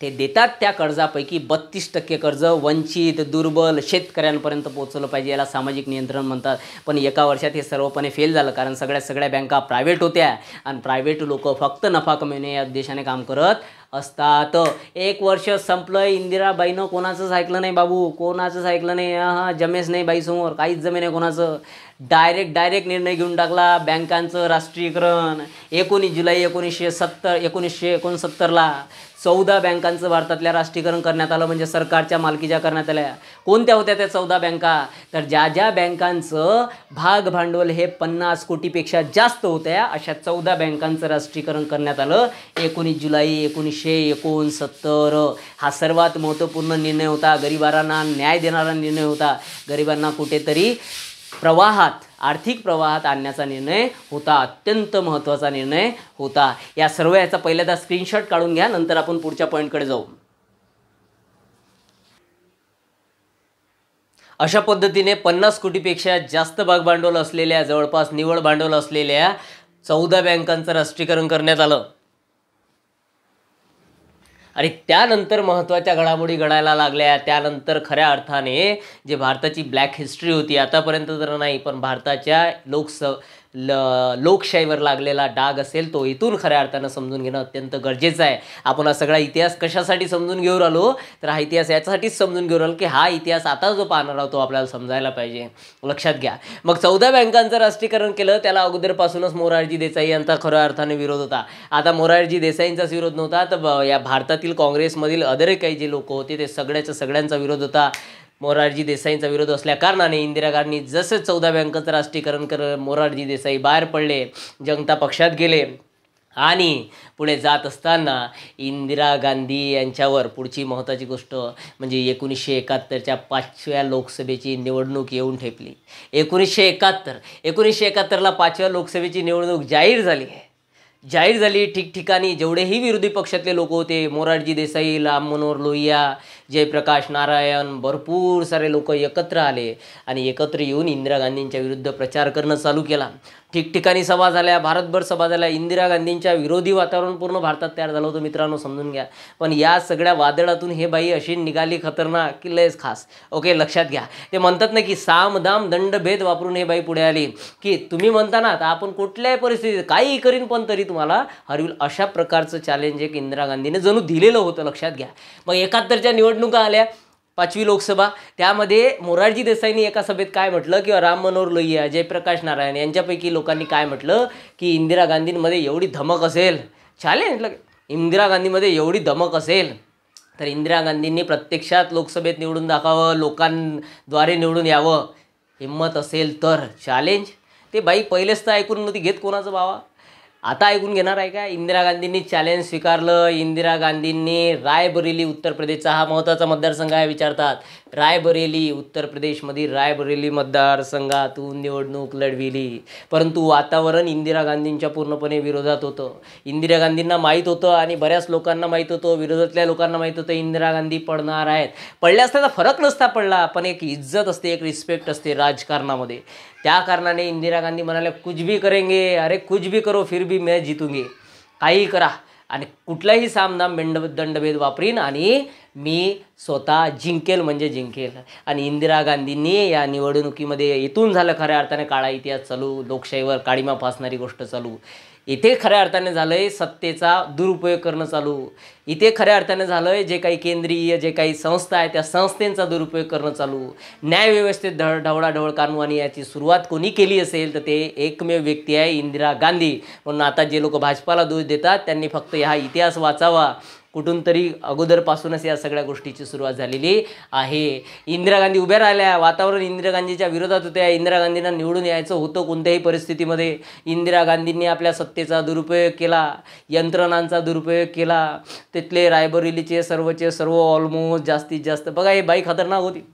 ते देतात त्या कर्जापैकी 32% कर्ज वंचित, दुर्बल शेतकऱ्यांपर्यंत पोहोचवलं पाहिजे. याला सामाजिक नियंत्रण म्हणतात. पण 1 वर्षात हे सर्वपणे फेल झालं, कारण सगळ्या बँका प्रायव्हेट होत्या आणि प्रायव्हेट लोक फक्त नफा कमविणे या उद्देशाने काम करत असतात. 1 वर्ष संपलं, इंदिराबाईनं कोणाचंच ऐकलं नाही बाबू, कोणाचंच ऐकलं नाही. जमेच नाही बाईसमोर, काहीच जमे नाही कोणाचं. डायरेक्ट निर्णय घेऊन टाकला बँकांचं राष्ट्रीयकरण. 19 जुलै 1969ला 14 बँकांचं भारतातल्या राष्ट्रीयकरण करण्यात आलं, म्हणजे सरकारच्या मालकीच्या करण्यात आल्या. कोणत्या होत्या त्या 14 बँका, तर ज्या बँकांचं भाग भांडवल हे 50 कोटीपेक्षा जास्त होत्या अशा 14 बँकांचं राष्ट्रीयकरण करण्यात आलं 19 जुलै 1969. हा सर्वात महत्त्वपूर्ण निर्णय होता. गरिबांना न्याय देणारा निर्णय होता. गरिबांना कुठेतरी आर्थिक प्रवाहात आणण्याचा निर्णय होता. अत्यंत महत्त्वाचा निर्णय होता. या सर्व याचा पहिल्यांदा स्क्रीनशॉट काढून घ्या, नंतर आपण पुढच्या पॉईंटकडे जाऊ. अशा पद्धतीने 50 कोटीपेक्षा जास्त भागभांडवल असलेल्या, जवळपास निव्वळ भांडवल असलेल्या 14 बँकांचं राष्ट्रीयकरण करण्यात आलं. आणि त्यानंतर महत्त्वाच्या घडामोडी घडायला लागल्या. त्यानंतर खऱ्या अर्थाने जे भारताची ब्लॅक हिस्ट्री होती, आतापर्यंत तर नाही पण भारताच्या लोकशाहीवर लागलेला डाग असेल तो इथून खऱ्या अर्थानं समजून घेणं अत्यंत गरजेचं आहे. आपण हा सगळा इतिहास कशासाठी समजून घेऊन आलो, तर हा इतिहास याच्यासाठीच समजून घेऊन आलो की हा इतिहास आता जो पाहणार आहोत तो आपल्याला समजायला पाहिजे. लक्षात घ्या. मग 14 बँकांचं राष्ट्रीयकरण केलं. त्याला अगोदरपासूनच मोरारजी देसाई यांचा खऱ्या अर्थाने विरोध होता. आता मोरारजी देसाईंचाच विरोध नव्हता, तर या भारतातील काँग्रेसमधील अदर काही जे लोक होते ते सगळ्यांचा विरोध होता. मोरारजी देसाईंचा विरोध असल्या कारणाने इंदिरा गांधी जसं 14 बँकांचं राष्ट्रीयकरण करत मोरारजी देसाई बाहेर पडले, जनता पक्षात गेले. आणि पुढे जात असताना इंदिरा गांधी यांच्यावर पुढची महत्त्वाची गोष्ट म्हणजे 1971च्या 5व्या लोकसभेची निवडणूक येऊन ठेपली. 1971ला 5व्या लोकसभेची निवडणूक जाहीर झाली. ठिकठिकाणी जेवढेही विरोधी पक्षातले लोक होते, मोरारजी देसाई, राम मनोहर लोहिया, जयप्रकाश नारायण, भरपूर सारे लोक एकत्र आले आणि एकत्र येऊन इंदिरा गांधींच्या विरुद्ध प्रचार करणं चालू केला. ठिकठिकाणी सभा झाल्या, भारतभर सभा झाल्या. इंदिरा गांधींच्या विरोधी वातावरण पूर्ण भारतात तयार झालं होतं मित्रांनो, समजून घ्या. पण या सगळ्या वादळातून हे बाई अशी निघाली खतरनाक की लयच खास. ओके, लक्षात घ्या. ते म्हणतात ना की साम दाम दंडभेद वापरून हे बाई पुढे आली की तुम्ही म्हणता ना आता आपण कुठल्याही परिस्थितीत काही करीन पण तरी तुम्हाला हरविल, अशा प्रकारचं चॅलेंज एक इंदिरा गांधीने जणू दिलेलं होतं. लक्षात घ्या. मग 71च्या निवडणुका आल्या, 5वी लोकसभा. त्यामध्ये मोरारजी देसाईंनी एका सभेत काय म्हटलं किंवा राम मनोहर लोहिया, जयप्रकाश नारायण यांच्यापैकी लोकांनी काय म्हटलं की इंदिरा गांधींमध्ये एवढी धमक असेल, चॅलेंज इंदिरा गांधीमध्ये एवढी धमक असेल तर इंदिरा गांधींनी प्रत्यक्षात लोकसभेत निवडून दाखवावं, लोकांद्वारे निवडून यावं. हिम्मत असेल तर चॅलेंज. ते बाई पहिलेच तर ऐकून नव्हती घेत कोणाचं बाबा, आता ऐकून घेणार आहे का. इंदिरा गांधींनी चॅलेंज स्वीकारलं. इंदिरा गांधींनी रायबरेली, उत्तर प्रदेशचा हा महत्त्वाचा मतदारसंघ आहे विचारतात. रायबरेली, उत्तर प्रदेशमधील रायबरेली मतदारसंघातून निवडणूक लढविली. परंतु वातावरण इंदिरा गांधींच्या पूर्णपणे विरोधात होतं. इंदिरा गांधींना माहीत होतं आणि बऱ्याच लोकांना माहीत होतं, विरोधातल्या लोकांना माहीत होतं इंदिरा गांधी पडणार आहेत. पडल्या असता फरक नसता पडला, पण एक इज्जत असते, एक रिस्पेक्ट असते राजकारणामध्ये. त्या कारणाने इंदिरा गांधी म्हणाले कुछ भी करेंगे, अरे कुछ भी करो फिर भी मैं जीतूंगी. काही करा आणि कुठलाही सामदाम दंडभेद वापरीन आणि मी स्वतः जिंकेल म्हणजे जिंकेल. आणि इंदिरा गांधींनी या निवडणुकीमध्ये इथून झालं खऱ्या अर्थाने काळा इतिहास चालू, लोकशाहीवर काळीमा फासणारी गोष्ट चालू. इथे खऱ्या अर्थाने झालं आहे सत्तेचा दुरुपयोग करणं चालू. इथे खऱ्या अर्थाने झालं आहे जे काही केंद्रीय जे काही संस्था आहे त्या संस्थेचा दुरुपयोग करणं चालू. न्यायव्यवस्थेत ढवळाढवळ कानूनी याची सुरुवात कोणी केली असेल तर ते एकमेव व्यक्ती आहे इंदिरा गांधी. म्हणून आता जे लोक भाजपाला दोष देतात त्यांनी फक्त हा इतिहास वाचावा. कुठून तरी अगोदरपासूनच या सगळ्या गोष्टीची सुरुवात झालेली आहे. इंदिरा गांधी उभ्या राहिल्या, वातावरण इंदिरा गांधीच्या विरोधात होत्या. इंदिरा गांधींना निवडून यायचं होतं कोणत्याही परिस्थितीमध्ये. इंदिरा गांधींनी आपल्या सत्तेचा दुरुपयोग केला, यंत्रणांचा दुरुपयोग केला. तिथले रायबरेलीचे सर्व ऑलमोस्ट जास्तीत जास्त बघा हे बाई खतरनाक होती.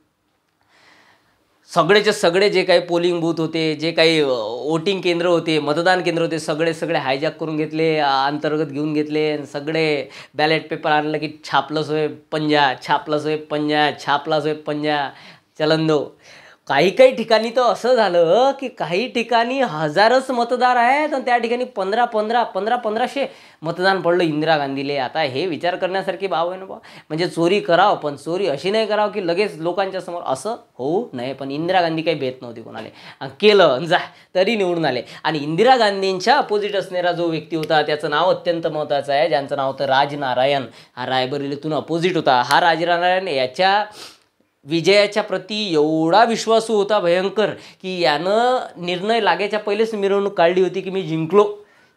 सगळेचे सगळे जे काही पोलिंग बूथ होते, जे काही वोटिंग केंद्र होते, मतदान केंद्र होते, सगळे हायजॅक करून घेतले, अंतर्गत घेऊन घेतले. सगळे बॅलेट पेपर आणलं की छापलं सोय पंजा, छापलं सोय पंजा, छापला सोय पंजा, चलन दो. काही ठिकाणी तर असं झालं की काही ठिकाणी हजारच मतदार आहेत आणि त्या ठिकाणी 1500 मतदान पडलं इंदिरा गांधीले. आता हे विचार करण्यासारखी बाब आहे ना बा. म्हणजे चोरी करावं पण चोरी अशी नाही करावं की लगेच लोकांच्या समोर, असं होऊ नये. पण इंदिरा गांधी काही भेट नव्हती कोणाला, केलं जा तरी निवडून आले. आणि इंदिरा गांधींच्या अपोजिट असणारा जो व्यक्ती होता त्याचं नाव अत्यंत महत्त्वाचं आहे, ज्यांचं नाव होतं राजनारायण. हा रायबरेलीतून अपोजिट होता. हा राजनारायण याच्या विजयाच्या प्रती एवढा विश्वासू होता भयंकर की यानं निर्णय लागायच्या पहिलेच मिरवणूक काढली होती की मी जिंकलो.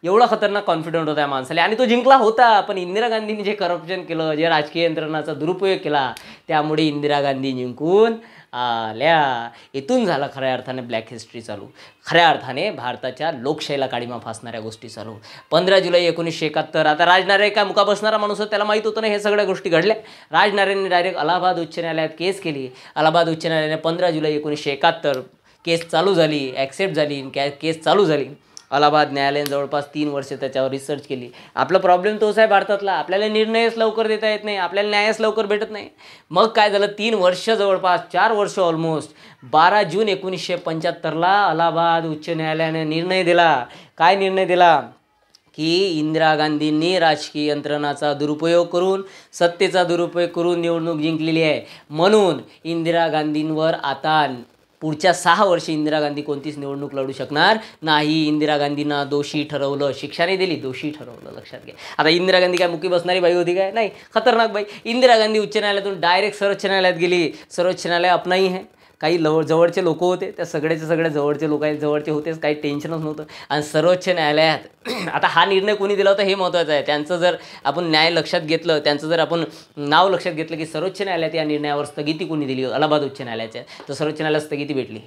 एवढा खतरनाक कॉन्फिडंट होता या माणसाला. आणि तो जिंकला होता. पण इंदिरा गांधींनी जे करप्शन केलं, जे राजकीय यंत्रणाचा दुरुपयोग केला, त्यामुळे इंदिरा गांधी जिंकून आल्या. इथून झाला खऱ्या अर्थाने ब्लॅक हिस्ट्री चालू. खऱ्या अर्थाने भारताच्या लोकशाहीला काळीमा फासणाऱ्या गोष्टी चालू. 15 जुलै 1971. आता राजनारायण काय मुका बसणारा माणूस होता, त्याला माहीत होतं ना हे सगळ्या गोष्टी घडल्या. राजनारायणने डायरेक्ट अलाहाबाद उच्च न्यायालयात केस केली. अलाहाबाद उच्च न्यायालयाने 15 जुलै 1971 केस चालू झाली, ॲक्सेप्ट झाली, केस चालू झाली. अलाहाबाद न्यायालयाने जवळपास 3 वर्ष त्याच्यावर रिसर्च केली. आपला प्रॉब्लेम तोच आहे भारतातला, आपल्याला निर्णयच लवकर देता येत नाही, आपल्याला न्यायच लवकर भेटत नाही. मग काय झालं, 3 वर्ष जवळपास 4 वर्ष ऑलमोस्ट 12 जून 1975ला अलाहाबाद उच्च न्यायालयाने निर्णय दिला. काय निर्णय दिला की इंदिरा गांधींनी राजकीय यंत्रणाचा दुरुपयोग करून, सत्तेचा दुरुपयोग करून निवडणूक जिंकलेली आहे. म्हणून इंदिरा गांधींवर आता पुढच्या 6 वर्ष इंदिरा गांधी कोणतीच निवडणूक लढू शकणार नाही. इंदिरा गांधींना दोषी ठरवलं, शिक्षा नाही दिली, दोषी ठरवलं. लक्षात घ्या. आता इंदिरा गांधी काय मुकी बसणारी बाई होती काय? नाही, खतरनाक बाई. इंदिरा गांधी उच्च न्यायालयातून डायरेक्ट सर्वोच्च न्यायालयात गेली. सर्वोच्च न्यायालय अपनाही आहे. काही जवळचे लोक होते, त्या सगळ्याचे सगळे जवळचे लोक आहेत, जवळचे होतेच, काही टेन्शनच नव्हतं. आणि सर्वोच्च न्यायालयात आता हा निर्णय कोणी दिला होता हे महत्त्वाचं आहे. त्यांचं जर आपण न्याय लक्षात घेतलं, त्यांचं जर आपण नाव लक्षात घेतलं की सर्वोच्च न्यायालयात या निर्णयावर स्थगिती कोणी दिली, अलाहाबाद उच्च न्यायालयाच्या, तर सर्वोच्च न्यायालयात स्थगिती भेटली.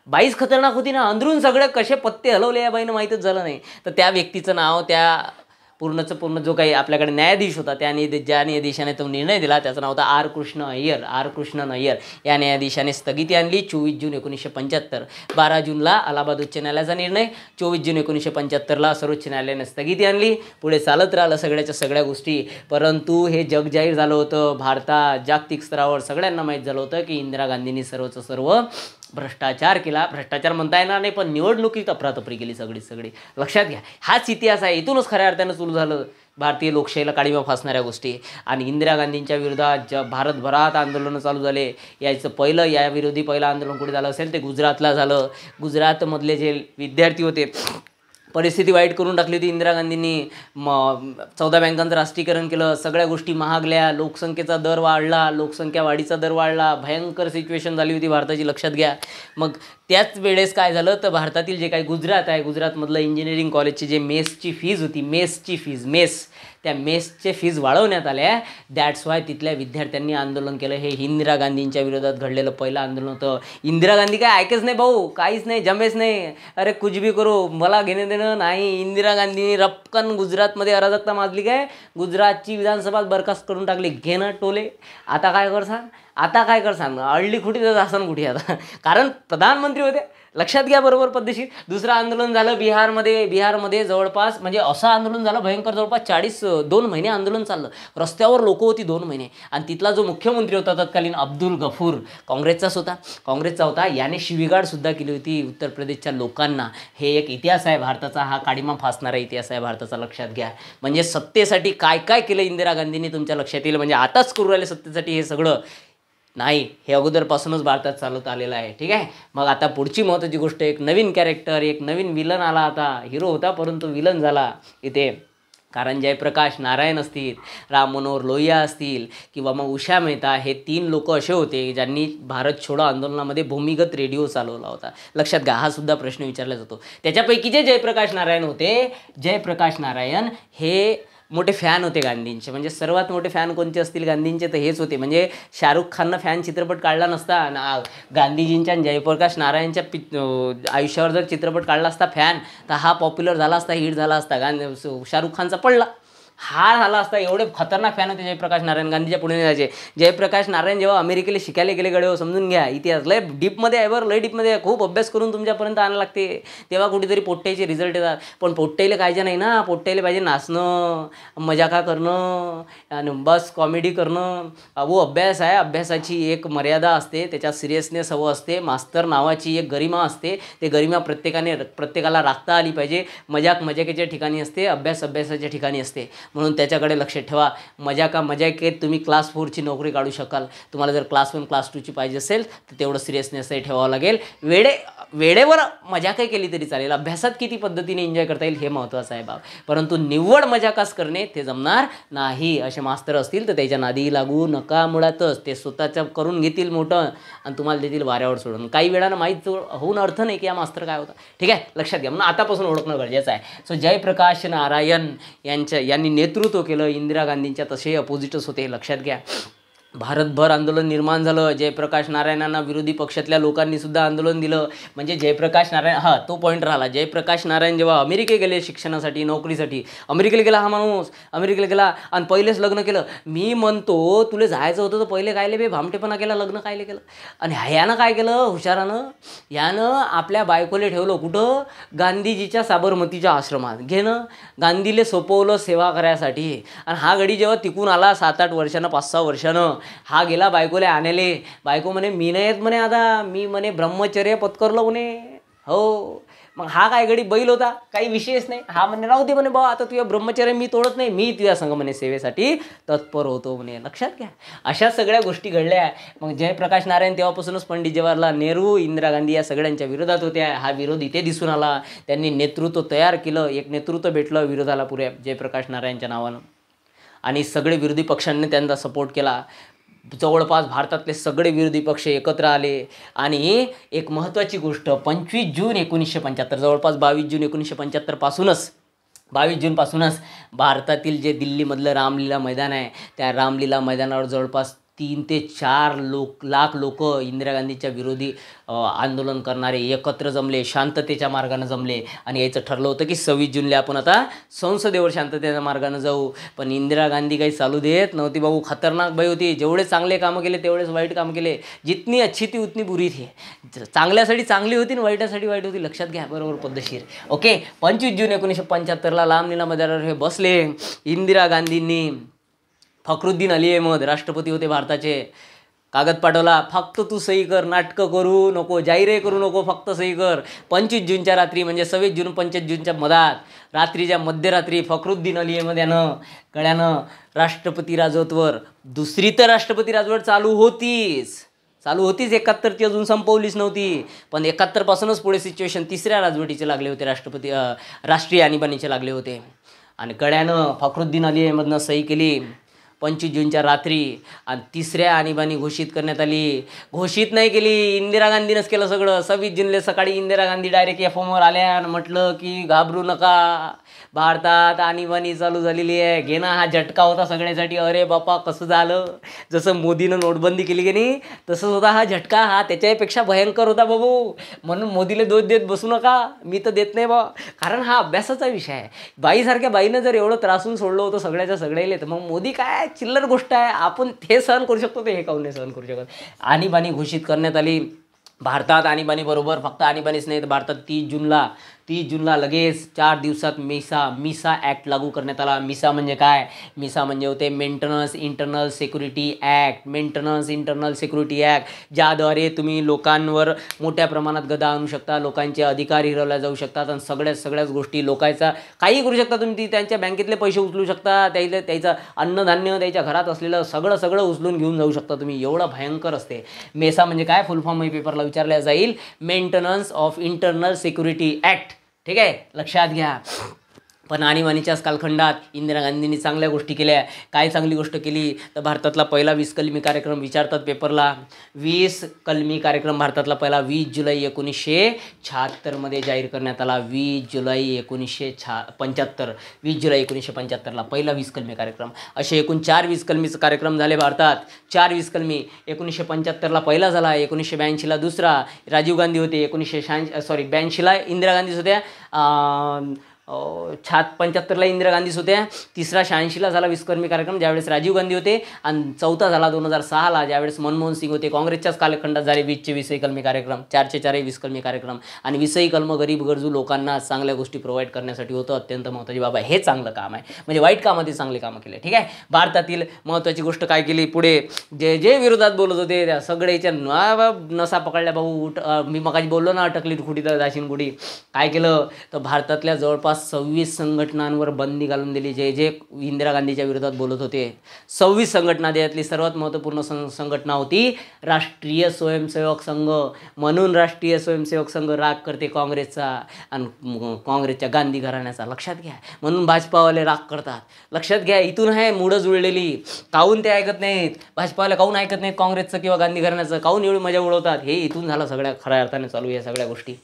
बाईच खतरनाक होती ना. अंदरून सगळं कसे पत्ते हलवले या बाईनं माहीतच झालं नाही. तर त्या व्यक्तीचं नाव, त्या पूर्ण जो काही आपल्याकडे न्यायाधीश होता ज्या न्यायाधीशाने तो निर्णय दिला त्याचं नाव होतं आर कृष्णन अय्यर. या न्यायाधीशाने स्थगिती आणली 24 जून 1975. 12 जूनला अलाहाबाद उच्च न्यायालयाचा निर्णय, 24 जून 1975ला सर्वोच्च न्यायालयाने स्थगिती आणली. पुढे चालत राहिलं सगळ्याच्या सगळ्या गोष्टी. परंतु हे जग जाहीर झालं होतं. भारतात जागतिक स्तरावर सगळ्यांना माहीत झालं होतं की इंदिरा गांधींनी सर्व भ्रष्टाचार केला. भ्रष्टाचार म्हणता येणार नाही, पण निवडणुकीत अफरातफरी केली सगळी. लक्षात घ्या, हाच इतिहास आहे. इथूनच खऱ्या अर्थानं सुरू झालं भारतीय लोकशाहीला काळीमा फासणाऱ्या गोष्टी. आणि इंदिरा गांधींच्या विरोधात भारतभरात आंदोलनं चालू झाले. या विरोधी पहिलं आंदोलन कुठे झालं असेल ते गुजरातला झालं. गुजरातमधले जे विद्यार्थी होते, परिस्थिती वाईट करून टाकली होती इंदिरा गांधींनी. 14 बँकांचं राष्ट्रीयकरण केलं, सगळ्या गोष्टी महागल्या, लोकसंख्येचा दर वाढला, लोकसंख्या वाढीचा दर वाढला, भयंकर सिच्युएशन झाली होती भारताची. लक्षात घ्या. मग त्याच वेळेस काय झालं तर भारतातील जे काही गुजरात आहे, गुजरातमधलं इंजिनिअरिंग कॉलेजची जे मेसची फीज होती, त्या मेसचे फीज वाढवण्यात आल्या. दॅट्स वाय तिथल्या विद्यार्थ्यांनी आंदोलन केलं. हे इंदिरा गांधींच्या विरोधात घडलेलं पहिलं आंदोलन होतं. इंदिरा गांधी काय ऐकच नाही भाऊ, काहीच नाही, जमेच नाही, अरे कुछ भी करो, मला घेणं देणं नाही. इंदिरा गांधींनी रपकन गुजरातमध्ये अराजकता माजली, काय गुजरातची विधानसभा बरखास्त करून टाकली. घेणं टोले. आता काय करसान, आता काय कर सांग, अडली खुटी तर जासन कुठे आता, कारण प्रधानमंत्री होते. लक्षात घ्या बरोबर पद्धतशीर. दुसरं आंदोलन झालं बिहारमध्ये जवळपास, म्हणजे असं आंदोलन झालं भयंकर, जवळपास 2 महिने आंदोलन चाललं, रस्त्यावर लोक होती 2 महिने. आणि तिथला जो मुख्यमंत्री होता तत्कालीन अब्दुल गफूर, काँग्रेसचा होता, याने शिवीगाळसुद्धा केली होती उत्तर प्रदेशच्या लोकांना. हे एक इतिहास आहे भारताचा, हा काडीमा फासणारा इतिहास आहे भारताचा, लक्षात घ्या. म्हणजे सत्तेसाठी काय काय केलं इंदिरा गांधींनी तुमच्या लक्षात येईल. म्हणजे आताच करू राहिले सत्तेसाठी हे सगळं नाही, हे अगोदरपासूनच भारतात चालत आलेलं आहे. ठीक आहे. मग आता पुढची महत्त्वाची गोष्ट, एक नवीन कॅरेक्टर, एक नवीन विलन आला. आता हिरो होता परंतु विलन झाला इथे. कारण जयप्रकाश नारायण असतील, राम मनोहर लोहिया असतील किंवा मग उषा मेहता, हे 3 लोक असे होते ज्यांनी भारत छोडो आंदोलनामध्ये भूमिगत रेडिओ चालवला होता. लक्षात घ्या, हा सुद्धा प्रश्न विचारला जातो. त्याच्यापैकी जे जयप्रकाश नारायण होते, जयप्रकाश नारायण हे मोठे फॅन होते गांधींचे. म्हणजे सर्वात मोठे फॅन कोणते असतील गांधींचे तर हेच होते. म्हणजे शाहरुख खाननं फॅन चित्रपट काढला नसता, गांधीजींच्या आणि जयप्रकाश नारायणच्या आयुष्यावर जर चित्रपट काढला असता फॅन, तर हा पॉप्युलर झाला असता, हिट झाला असता. शाहरुख खानचा पडला, हा झाला असता. एवढे खतरनाक फॅन होते जयप्रकाश नारायण, गांधीच्या पुढे जायचे. जयप्रकाश नारायण जेव्हा अमेरिकेला शिकायला गेले गडे, समजून घ्या इतिहास लय डीपमध्ये आहे बरं, लय डीपमध्ये आहे. खूप अभ्यास करून तुमच्यापर्यंत आणायला लागते, तेव्हा कुठेतरी पोट्ट्याचे रिझल्ट येतात. पण पोट्ट्याला कायचे नाही ना, पोट्ट्याला पाहिजे नाचणं, मजाका करणं आणि बस कॉमेडी करणं. अहो अभ्यास आहे, अभ्यासाची एक मर्यादा असते, त्याच्यात सिरियसनेस हवं असते. मास्तर नावाची एक गरिमा असते, ते गरिमा प्रत्येकाला राखता आली पाहिजे. मजाकीच्या ठिकाणी असते, अभ्यासाच्या ठिकाणी असते. म्हणून त्याच्याकडे लक्ष ठेवा. मजाकेत तुम्ही क्लास 4ची नोकरी काढू शकाल. तुम्हाला जर क्लास 1 क्लास 2ची पाहिजे असेल तर तेवढं सिरियसनेसही ठेवावं लागेल. वेळेवर मजा काही केली तरी चालेल, अभ्यासात किती पद्धतीने एन्जॉय करता येईल हे महत्त्वाचं आहे बाब. परंतु निव्वळ मजाकास करणे ते जमणार नाही. असे मास्तर असतील तर त्याच्या नादी लागू नका. मुळातच ते स्वतःचं करून घेतील मोठं आणि तुम्हाला देतील वाऱ्यावर सोडून. काही वेळानं माहीत होऊन अर्थ नाही की हा मास्तर काय होता. ठीक आहे, लक्षात घ्या. म्हणून आतापासून ओळखणं गरजेचं आहे. सो जयप्रकाश नारायण यांनी नेतृत्व केलं. इंदिरा गांधींच्या तसे अपोजिटच होते, लक्षात घ्या. भारतभर आंदोलन निर्माण झालं. जयप्रकाश नारायणांना विरोधी पक्षातल्या लोकांनी सुद्धा आंदोलन दिलं. म्हणजे जयप्रकाश नारायण, हा तो पॉईंट राहिला. जयप्रकाश नारायण जेव्हा अमेरिकेत गेले शिक्षणासाठी, नोकरीसाठी, अमेरिकेला गेला हा माणूस, अमेरिकेला गेला आणि पहिलेच लग्न केलं. मी म्हणतो तुला जायचं होतं तर पहिले कायले बे भामटेपणा केला, लग्न कायले केलं. आणि ह्यानं काय केलं हुशारानं, यानं आपल्या बायकोले ठेवलं कुठं, गांधीजीच्या साबरमतीच्या आश्रमात. घेणं गांधीले सोपवलं सेवा करायसाठी. आणि हा गडी जेव्हा तिकून आला 7-8 वर्षानं, 5-6 वर्षानं, हा गेला बायकोले आणायले. बायको म्हणे मी नाही येत म्हणे, आता मी म्हणे ब्रह्मचर्य पत्करलं म्हणे. हो, मग हा काय गडी बैल होता, काही विशेष नाही. हा म्हणे राहू दे म्हणे बा, आता तुझ्या ब्रह्मचर्य मी तोडत नाही, मी तुझ्या संग म्हणे सेवेसाठी तत्पर होतो म्हणे. लक्षात घ्या, अशा सगळ्या गोष्टी घडल्या. मग जयप्रकाश नारायण तेव्हापासूनच पंडित जवाहरलाल नेहरू, इंदिरा गांधी या सगळ्यांच्या विरोधात होत्या. हा विरोध इथे दिसून आला. त्यांनी नेतृत्व तयार केलं, एक नेतृत्व भेटलं विरोधाला पुऱ्या जयप्रकाश नारायणच्या नावानं. आणि सगळे विरोधी पक्षांनी त्यांचा सपोर्ट केला. जवळपास भारतातले सगळे विरोधी पक्ष एकत्र आले. आणि एक महत्त्वाची गोष्ट, 25 जून 1975, जवळपास 22 जून 1975 22 जूनपासूनच भारतातील जे दिल्लीमधलं रामलीला मैदान आहे, त्या रामलीला मैदानावर जवळपास 3 ते 4 लाख लोक इंदिरा गांधीच्या विरोधी आंदोलन करणारे एकत्र जमले, शांततेच्या मार्गानं जमले. आणि याचं ठरलं होतं की 26 जूनला आपण आता संसदेवर शांततेच्या मार्गानं जाऊ. पण इंदिरा गांधी काही चालू देत नव्हती बाबू. खतरनाक बाई होती. जेवढे चांगले कामं केले तेवढेच वाईट कामं केले. जितनी अच्छी थी उतनी बुरी थी. चांगल्यासाठी चांगली होती आणि वाईटासाठी वाईट होती. लक्षात घ्या बरोबर पद्धतशीर. ओके, 25 जून 1975 रामलीला मैदानावर हे बसले. इंदिरा गांधींनी फखरुद्दीन अली अहमद राष्ट्रपती होते भारताचे, कागद पाठवला, फक्त तू सही कर, नाटकं करू नको, जाहिरे करू नको, फक्त सही कर. 25 जूनच्या रात्री, म्हणजे 26 जून 25 जूनच्या मधात, रात्रीच्या मध्यरात्री फखरुद्दीन अली अहमद यानं गळ्यानं राष्ट्रपती राजवटवर, दुसरी तर राष्ट्रपती राजवट चालू होतीच 71ची अजून संपवलीच नव्हती. पण 71 पासूनच पुढे सिच्युएशन तिसऱ्या राजवटीचे लागले होते, राष्ट्रीय आणीबाणीचे लागले होते. आणि गळ्यानं फखरुद्दीन अली अहमदनं सही केली 25 जूनच्या रात्री. आणि तिसऱ्या आणीबाणी घोषित करण्यात आली. घोषित नाही केली, इंदिरा गांधीनंच केलं सगळं. 26 जूनला सकाळी इंदिरा गांधी डायरेक्ट एफएमवर आल्या आणि म्हटलं की घाबरू नका, भारतात आणीबाणी चालू झालेली आहे. घेणं हा झटका होता सगळ्यासाठी. अरे बापा कसं झालं, जसं मोदीनं नोटबंदी केली की नाही तसंच होता हा झटका. हा त्याच्यापेक्षा भयंकर होता बाबू. म्हणून मोदीला दोष देत बसू नका, मी तर देत नाही बा, कारण हा अभ्यासाचा विषय आहे. बाईसारख्या बाईनं जर एवढं त्रासून सोडलं होतं सगळ्याच्या सगळ्याला, तर मग मोदी काय काय चिल्लर गोष्ट आहे, आपण हे सहन करू शकतो ते हे काहून नाही सहन करू शकत. आणीबाणी घोषित करण्यात आली भारतात. आणीबाणीबरोबर फक्त आणीबाणीच नाही तर भारतात 30 जूनला लगेच 4 दिवसात मिसा ॲक्ट लागू करण्यात आला. मिसा म्हणजे काय? मिसा म्हणजे होते मेंटेनन्स इंटरनल सिक्युरिटी ॲक्ट, ज्याद्वारे तुम्ही लोकांवर मोठ्या प्रमाणात गदा आणू शकता, लोकांचे अधिकार हिरवल्या जाऊ शकतात आणि सगळ्याच गोष्टी लोकांचा काही करू शकता तुम्ही. ती त्यांच्या बँकेतले पैसे उचलू शकता, त्याचं अन्नधान्य, त्याच्या घरात असलेलं सगळं उचलून घेऊन जाऊ शकता तुम्ही. एवढं भयंकर असते. मेसा म्हणजे काय? फुल फॉर्म पेपरला विचारल्या जाईल. Maintenance of internal security act. ठीक आहे, लक्षात घ्या. पण आणीबाणीच्याच कालखंडात इंदिरा गांधींनी चांगल्या गोष्टी केल्या. काय चांगली गोष्ट केली तर भारतातला पहिला 20 कलमी कार्यक्रम विचारतात पेपरला. 20 कलमी कार्यक्रम भारतातला पहिला 20 जुलै 1976 जाहीर करण्यात आला. 20 जुलै 1975ला पहिला 20 कलमी कार्यक्रम. असे एकूण 4 20 कलमीचे कार्यक्रम झाले भारतात. 4 20 कलमी. 1975ला पहिला झाला, 1982ला दुसरा राजीव गांधी होते, 82ला इंदिरा गांधीच होत्या, 75ला इंदिरा गांधीच होत्या, तिसरा 86ला झाला 20 कलमी कार्यक्रम ज्यावेळेस राजीव गांधी होते, आणि चौथा झाला 2006ला ज्यावेळेस मनमोहन सिंग होते. काँग्रेसच्याच कालखंडात झाले 20 कलमी कार्यक्रम. 4 20 कलमी कार्यक्रम. आणि 20 कलम गरीब गरजू लोकांना चांगल्या गोष्टी प्रोव्हाइड करण्यासाठी होतं. अत्यंत महत्त्वाची बाबा, हे चांगलं काम आहे. म्हणजे वाईट कामात चांगले कामं केले. ठीक आहे. भारतातील महत्त्वाची गोष्ट काय केली पुढे, जे विरोधात बोलत होते त्या सगळ्याच्या नसा पकडल्या भाऊ. मी मगाशी बोललो ना, अटकली खुटी तर दाशीन गुढी. काय केलं तर भारतातल्या जवळपास 26 संघटनांवर बंदी घालून दिली. जे इंदिरा गांधीच्या विरोधात बोलत होते. 26 संघटना. त्यातली सर्वात महत्त्वपूर्ण संघटना होती राष्ट्रीय स्वयंसेवक संघ. म्हणून राष्ट्रीय स्वयंसेवक संघ राग करते काँग्रेसचा आणि काँग्रेसच्या गांधी घराण्याचा. लक्षात घ्या. म्हणून भाजपावाले राग करतात. लक्षात घ्या. इथून आहे मुळं जुळलेली. काहून ते ऐकत नाहीत भाजपावाले, काहून ऐकत नाहीत काँग्रेसचं किंवा गांधी घराण्याचं, काहून एवढी मजा उडवतात, हे इथून झालं. सगळ्या खऱ्या अर्थाने चालू या सगळ्या गोष्टी.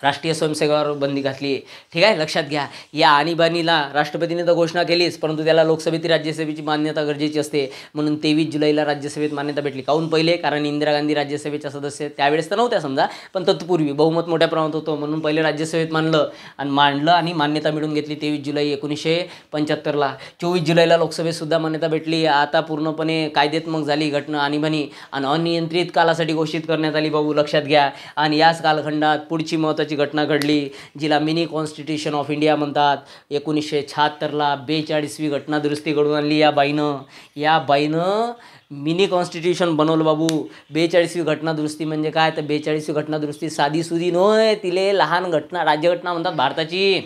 राष्ट्रीय स्वयंसेवकावर बंदी घातली. ठीक आहे, लक्षात घ्या. या आणीबाणीला राष्ट्रपतीने तर घोषणा केलीच, परंतु त्याला लोकसभेतील राज्यसभेची मान्यता गरजेची असते. म्हणून 23 जुलैला राज्यसभेत मान्यता भेटली. काहून पहिले? कारण इंदिरा गांधी राज्यसभेच्या सदस्य त्यावेळेस तर नव्हत्या समजा, पण तत्पूर्वी बहुमत मोठ्या प्रमाणात होतं, म्हणून पहिले राज्यसभेत मांडलं आणि मान्यता मिळून घेतली 23 जुलै 1975ला. 24 जुलैला लोकसभेतसुद्धा मान्यता भेटली. आता पूर्णपणे कायदेत्मक झाली घटना आणीबाणी आणि अनियंत्रित कालासाठी घोषित करण्यात आली भाऊ. लक्षात घ्या. आणि याच कालखंडात पुढची महत्त्वाची घटना घडली जिला मिनी कॉन्स्टिट्यूशन ऑफ इंडिया म्हणतात. 1976ला 42वी घटना दुरुस्ती घडवून आणली या बाईनं मिनी कॉन्स्टिट्यूशन बनवलं बाबू. 42वी घटना दुरुस्ती म्हणजे काय तर 42वी घटना दुरुस्ती साधी सुधी नव्हे, तिले लहान घटना राज्यघटना म्हणतात भारताची.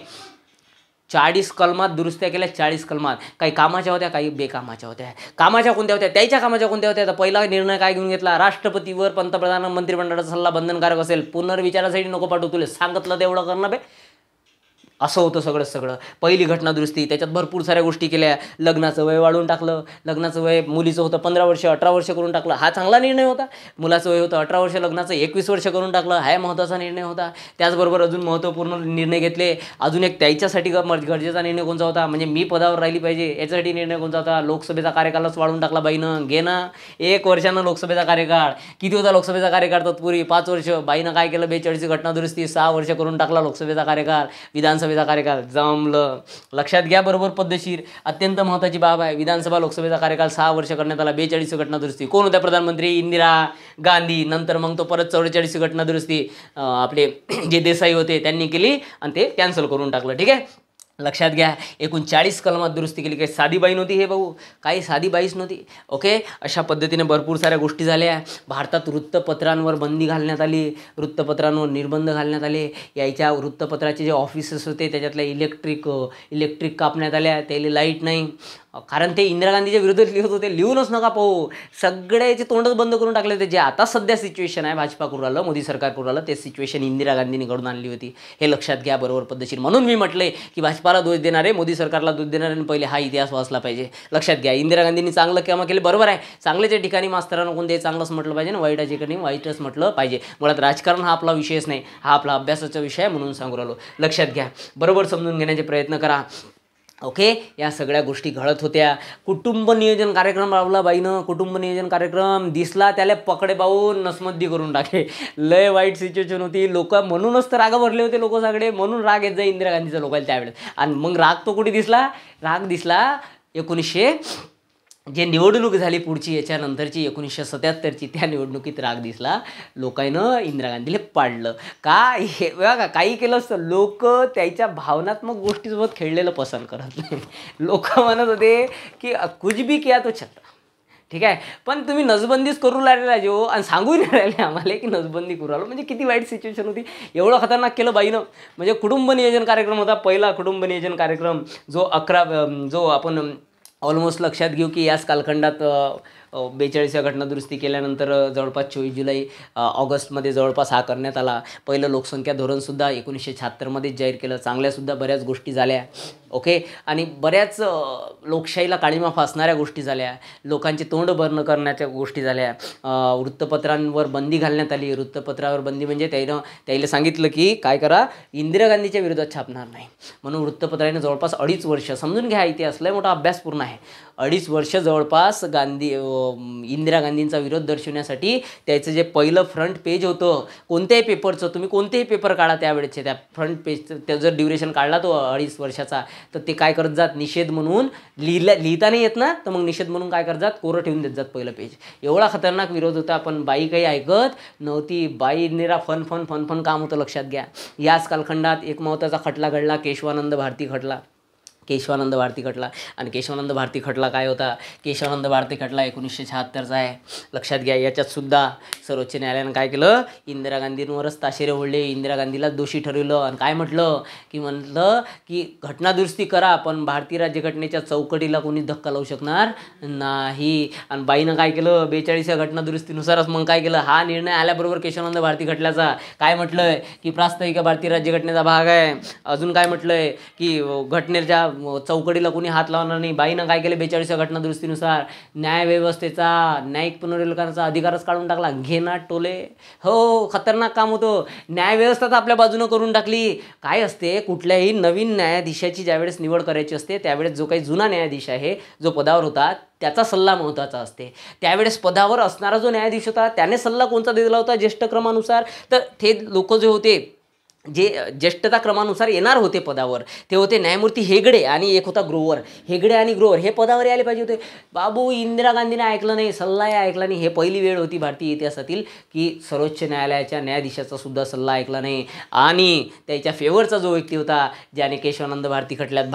40 कलमात दुरुस्त्या केल्या. 40 कलमात. काही कामाच्या होत्या, काही बेकामाच्या होत्या. कामाच्या कोणत्या होत्या? त्याच्या कामाच्या कोणत्या होत्या? तर पहिला निर्णय काय घेऊन घेतला, राष्ट्रपतीवर पंतप्रधान मंत्रिमंडळाचा सल्ला बंधनकारक असेल. पुनर्विचारासाठी नको पाठवू, तुला सांगितलं तेवढं करणं बे. असं होतं सगळं. पहिली घटना दुरुस्ती. त्याच्यात भरपूर साऱ्या गोष्टी केल्या. लग्नाचं वय वाढवून टाकलं. लग्नाचं वय मुलीचं होतं 15 वर्ष 18 वर्ष करून टाकलं. हा चांगला निर्णय होता. मुलाचं वय होतं 18 वर्ष, लग्नाचं 21 वर्ष करून टाकलं. हा महत्त्वाचा निर्णय होता. त्याचबरोबर अजून महत्त्वपूर्ण निर्णय घेतले. अजून एक त्याच्यासाठी गरजेचा निर्णय कोणता होता, म्हणजे मी पदावर राहिली पाहिजे याच्यासाठी निर्णय कोणता होता, लोकसभेचा कार्यकालच वाढवून टाकला बाईनं. घे ना 1 वर्षानं लोकसभेचा कार्यकाळ. किती होता लोकसभेचा कार्यकाळ तत्पूर्वी? 5 वर्ष. बाईनं काय केलं, 42वी घटना दुरुस्ती 6 वर्ष करून टाकला लोकसभेचा कार्यकाळ. विधानसभेचा कार्यकाळ जमलं. लक्षात घ्या बरोबर पद्धतशीर. अत्यंत महत्त्वाची बाब आहे. विधानसभा लोकसभेचा कार्यकाळ 6 वर्ष करण्यात आला. 42वी घटना दुरुस्ती. कोण होत्या प्रधानमंत्री? इंदिरा गांधी. नंतर मग तो परत 44वी घटना दुरुस्ती आपले जे देसाई होते त्यांनी केली आणि ते कॅन्सल करून टाकलं. ठीक आहे, लक्षात घ्या. एकूण 40 कलमात दुरुस्ती केली. काही साधी बाई नव्हती हे भाऊ, काही साधी बाईच नव्हती. ओके, अशा पद्धतीने भरपूर साऱ्या गोष्टी झाल्या. भारतात वृत्तपत्रांवर बंदी घालण्यात आली. वृत्तपत्रांवर निर्बंध घालण्यात आले. याच्या वृत्तपत्राचे जे ऑफिसेस होते त्याच्यातल्या इलेक्ट्रिक कापण्यात आल्या. त्याला लाईट नाही, कारण ते इंदिरा गांधीच्या विरोधात लिहित होते. लिहूनच नका पाहू. सगळ्याचे तोंडच बंद करून टाकले होते. जे आता सध्या सिच्युएशन आहे भाजपा करून आलं, मोदी सरकार करून आलं, ते सिच्युएशन इंदिरा गांधींनी घडून आणली होती. हे लक्षात घ्या बरोबर पद्धतशीर. म्हणून मी म्हटले की भाजपाला दोष देणारे मोदी सरकारला दोष देणारे पहिले हा इतिहास वाचला पाहिजे. लक्षात घ्या. इंदिरा गांधींनी चांगलं कामं केले, बरोबर आहे. चांगल्याच्या ठिकाणी मास्तरांना कोणते चांगलंच म्हटलं पाहिजे आणि वाईटाच्या ठिकाणी वाईटच म्हटलं पाहिजे. मुळात राजकारण हा आपला विषयच नाही, हा आपला अभ्यासाचा विषय आहे, म्हणून सांगू राहिलो. लक्षात घ्या. बरोबर समजून घेण्याचे प्रयत्न करा. ओके, या सगळ्या गोष्टी घडत होत्या. कुटुंब नियोजन कार्यक्रम राबवला बाईनं. कुटुंब नियोजन कार्यक्रम दिसला त्याला पकडे पाहून नसमद्दी करून टाके. लय वाईट सिच्युएशन होती. लोक म्हणूनच तर राग भरले होते लोक सगळे. म्हणून राग येत जाई इंदिरा गांधीचा लोकांना त्यावेळेस. आणि मग राग तो कुठे दिसला? राग दिसला जे निवडणूक झाली पुढची याच्यानंतरची 1977ची, त्या निवडणुकीत राग दिसला. लोकांनं इंदिरा गांधीला पाडलं. का हे बघा, काही केलं असतं, लोक त्याच्या भावनात्मक गोष्टीसोबत खेळलेलं पसंत करत नाही. लोक म्हणत होते की कुछ भी किया तो छत्ता, ठीक आहे, पण तुम्ही नसबंदीच करू लागलेला जो, आणि सांगून राहिले आम्हाला की नसबंदी करू राहिलो. म्हणजे किती वाईट सिच्युएशन होती. एवढं खतरनाक केलं बाईनं. म्हणजे कुटुंब नियोजन कार्यक्रम होता, पहिला कुटुंब नियोजन कार्यक्रम, जो आपण ऑलमोस्ट लक्षात घेऊ की याच कालखंडात 42व्या घटनादुरुस्ती केल्यानंतर जवळपास 24 जुलै ऑगस्टमध्ये जवळपास हा करण्यात आला. पहिलं लोकसंख्या धोरणसुद्धा 1976मध्येच जाहीर केलं. चांगल्यासुद्धा बऱ्याच गोष्टी झाल्या, ओके, आणि बऱ्याच लोकशाहीला काळीमा फासणाऱ्या गोष्टी झाल्या, लोकांचे तोंड बंद करण्याच्या गोष्टी झाल्या. वृत्तपत्रांवर बंदी घालण्यात आली. वृत्तपत्रावर बंदी म्हणजे त्याला सांगितलं की काय करा, इंदिरा गांधीच्या विरोधात छापणार नाही म्हणून वृत्तपत्राने जवळपास 2.5 वर्ष, समजून घ्या इतिहास लय मोठा अभ्यास पूर्ण आहे, 2.5 वर्ष जवळपास इंदिरा गांधींचा विरोध दर्शवण्यासाठी त्याचं जे पहिलं फ्रंट पेज होतं कोणत्याही पेपरचं, तुम्ही कोणतेही पेपर काढा त्यावेळेचे, त्या फ्रंट पेजचं त्या जर ड्युरेशन काढला तो 2.5 वर्षाचा, तर ते काय करत जात, निषेध म्हणून लिहिता नाही येत ना, तर मग निषेध म्हणून काय करत जात, कोरं ठेवून देत जात पहिलं पेज. एवढा खतरनाक विरोध होता. पण बाई काही ऐकत नव्हती. बाई निरा फन काम होतं, लक्षात घ्या. याच कालखंडात एक महत्त्वाचा खटला घडला, केशवानंद भारती खटला. आणि केशवानंद भारती खटला काय होता, केशवानंद भारती खटला 1976चा आहे, लक्षात घ्या. याच्यातसुद्धा सर्वोच्च न्यायालयानं काय केलं, इंदिरा गांधींवरच ताशेरे ओढले, इंदिरा गांधीला दोषी ठरवलं आणि काय म्हटलं की घटनादुरुस्ती करा, पण भारतीय राज्यघटनेच्या चौकटीला कोणी धक्का लावू शकणार नाही. आणि बाईनं काय केलं, 42व्या घटनादुरुस्तीनुसारच मग काय केलं, हा निर्णय आल्याबरोबर केशवानंद भारती खटल्याचा काय म्हटलंय की प्रास्ताविका भारतीय राज्यघटनेचा भाग आहे. अजून काय म्हटलंय की घटनेच्या चौकटीला कोणी हात लावणार नाही. बाईनं काय केलं, 42व्या घटनादुरुस्तीनुसार न्यायव्यवस्थेचा, न्यायिक पुनर्विलोकनाचा अधिकारच काढून टाकला. घेना टोले, हो, खतरनाक काम होतं. न्यायव्यवस्था तर आपल्या बाजूनं करून टाकली. काय असते, कुठल्याही नवीन न्यायाधीशाची ज्यावेळेस निवड करायची असते त्यावेळेस जो काही जुना न्यायाधीश आहे, जो पदावर होता, त्याचा सल्ला महत्त्वाचा असते. त्यावेळेस पदावर असणारा जो न्यायाधीश होता त्याने सल्ला कोणता दिला होता, ज्येष्ठ क्रमानुसार. तर ते लोक जे होते, जे ज्येष्ठता क्रमानुसार येणार होते पदावर, ते होते न्यायमूर्ती हेगडे आणि एक होता ग्रोवर. हेगडे आणि ग्रोवर हे पदावर यायला पाहिजे होते. बाबू, इंदिरा गांधीने ऐकलं नाही, सल्लाही ऐकला नाही. हे पहिली वेळ होती भारतीय इतिहासातील की सर्वोच्च न्यायालयाच्या न्यायाधीशाचा सुद्धा सल्ला ऐकला नाही. आणि त्याच्या फेवरचा जो व्यक्ती होता, ज्याने केशवानंद भारती खटल्यात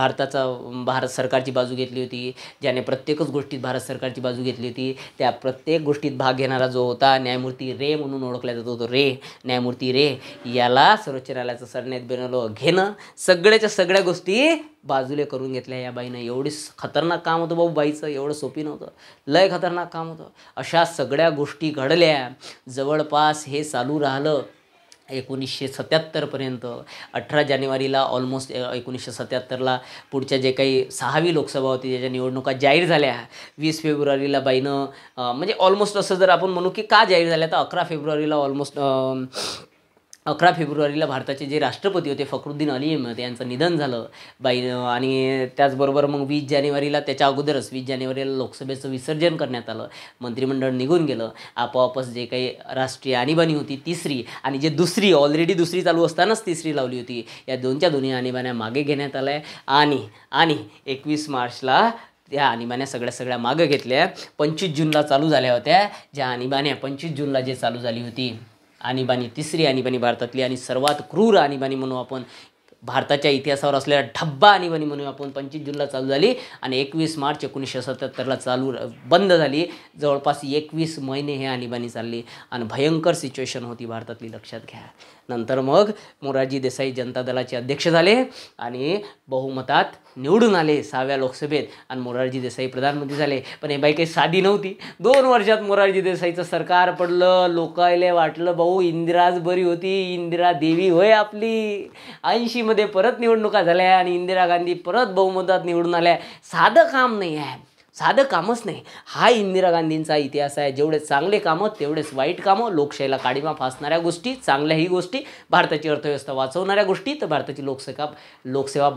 भारत सरकारची बाजू घेतली होती, ज्याने प्रत्येकच गोष्टीत भारत सरकारची बाजू घेतली होती, त्या प्रत्येक गोष्टीत भाग घेणारा जो होता, न्यायमूर्ती रे म्हणून ओळखला जातो, तो न्यायमूर्ती रे, याला सर्वोच्च न्यायालयाचं सरनेत बनवलं. घेणं सगळ्याच्या सगळ्या गोष्टी बाजूले करून घेतल्या या बाईनं. एवढी खतरनाक काम होतं भाऊ बाईचं, एवढं सोपी नव्हतं, लय खतरनाक काम होतं. अशा सगळ्या गोष्टी घडल्या. जवळपास हे चालू राहिलं 1977पर्यंत. 18 जानेवारीला ऑलमोस्ट 1977ला पुढच्या जे काही 6वी लोकसभा होती त्याच्या निवडणुका जाहीर झाल्या. 20 फेब्रुवारीला बाईनं म्हणजे ऑलमोस्ट असं जर आपण म्हणू की का जाहीर झाल्या, तर 11 फेब्रुवारीला भारताचे जे राष्ट्रपती होते फखरुद्दीन अली अहमद यांचं निधन झालं बाईनं. आणि त्याचबरोबर मग 20 जानेवारीला, त्याच्या अगोदरच 20 जानेवारीला लोकसभेचं विसर्जन करण्यात आलं, मंत्रिमंडळ निघून गेलं. आपोआपच जे काही राष्ट्रीय आणीबाणी होती तिसरी, आणि जे दुसरी, ऑलरेडी दुसरी चालू असतानाच तिसरी लावली होती, या दोन्ही आणीबाण्या मागे घेण्यात आल्या. आणि 21 मार्चला त्या आणीबाण्या सगळ्या मागं घेतल्या. 25 जूनला चालू झाल्या होत्या ज्या आणीबाण्या. 25 जूनला जे चालू झाली होती आणीबाणी, तिसरी आणीबाणी भारतातली आणि सर्वात क्रूर आणीबाणी म्हणू आपण, भारताच्या इतिहासावर असलेला ढब्बा आणीबाणी म्हणून आपण, 25 जूनला चालू झाली आणि 21 मार्च 1977ला बंद झाली. जवळपास 21 महिने हे आणीबाणी चालली आणि भयंकर सिच्युएशन होती भारतातली, लक्षात घ्या. नंतर मग मोरारजी देसाई जनता दलाचे अध्यक्ष झाले आणि बहुमतात निवडून आले 6व्या लोकसभेत, आणि मोरारजी देसाई प्रधानमंत्री झाले. पण हे बाई काही साधी नव्हती. 2 वर्षात मोरारजी देसाईचं सरकार पडलं. लोकायला वाटलं भाऊ इंदिराच बरी होती, इंदिरा देवी होय आपली. 80मध्ये परत निवडणुका झाल्या आणि इंदिरा गांधी परत बहुमतात निवडून आल्या. साधं काम नाही आहे, साधं कामच नाही. हा इंदिरा गांधींचा इतिहास आहे. जेवढे चांगले कामं तेवढेच वाईट कामं, लोकशाहीला काळीमा फासणाऱ्या गोष्टी, चांगल्याही गोष्टी, भारताची अर्थव्यवस्था वाचवणाऱ्या गोष्टी, तर भारताची लोकसेवा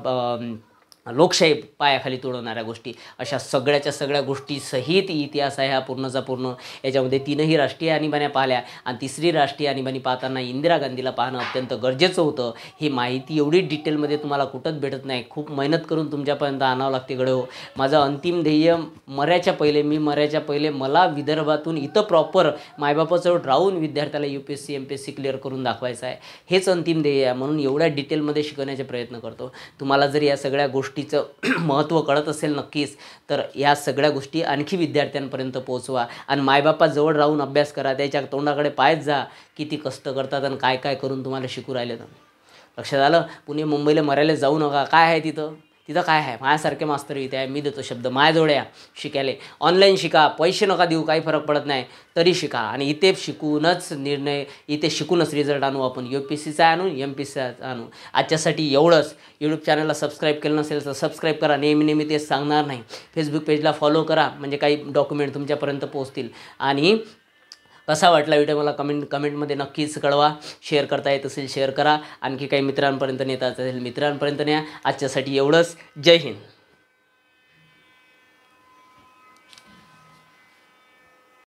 लोकशाही पायाखाली तोडवणाऱ्या गोष्टी, अशा सगळ्याच्या सगळ्या गोष्टी सहित इतिहास आहे हा पूर्णचा पूर्ण. याच्यामध्ये 3ही राष्ट्रीय आणीबाण्या पाहिल्या आणि 3री राष्ट्रीय आणीबाणी पाहताना इंदिरा गांधीला पाहणं अत्यंत गरजेचं होतं. ही माहिती एवढी डिटेलमध्ये तुम्हाला कुठंच भेटत नाही. खूप मेहनत करून तुमच्यापर्यंत आणावं लागते गडे हो. माझं अंतिम ध्येय मरायच्या पहिले मला विदर्भातून इथं प्रॉपर मायबापाजवळ राहून विद्यार्थ्याला UPSC MPSC क्लिअर करून दाखवायचं आहे. हेच अंतिम ध्येय आहे. म्हणून एवढ्या डिटेलमध्ये शिकवण्याचे प्रयत्न करतो. तुम्हाला जर या सगळ्या गोष्टीचं महत्त्व कळत असेल नक्कीच, तर या सगळ्या गोष्टी आणखी विद्यार्थ्यांपर्यंत पोहोचवा आणि मायबापाजवळ राहून अभ्यास करा. त्याच्या तोंडाकडे पाहत जा किती कष्ट करतात आणि काय काय करून तुम्हाला शिकू राहिले. तर लक्षात आलं. पुणे मुंबईला मरायला जाऊ नका. काय आहे तिथं काय आहे. माझ्यासारखे मास्तर इथे आहे. मी देतो शब्द. माझ्याजवळ या शिकायला. ऑनलाईन शिका. पैसे नका देऊ. काही फरक पडत नाही. तरी शिका आणि इथे शिकूनच रिझल्ट आणू आपण. UPSCचा आणू, MPSCचा आणू. आजच्यासाठी एवढंच. यूट्यूब चॅनलला सबस्क्राईब केलं नसेल तर सबस्क्राईब करा. नेहमी तेच सांगणार नाही. फेसबुक पेजला फॉलो करा, म्हणजे काही डॉक्युमेंट तुमच्यापर्यंत पोहोचतील. आणि कसा वाटला व्हिडिओ मला कमेंटमध्ये नक्कीच कळवा. शेअर करता येत असेल शेअर करा. आणखी काही मित्रांपर्यंत नेता असेल मित्रांपर्यंत न्या. आजच्यासाठी एवढंच. जय हिंद.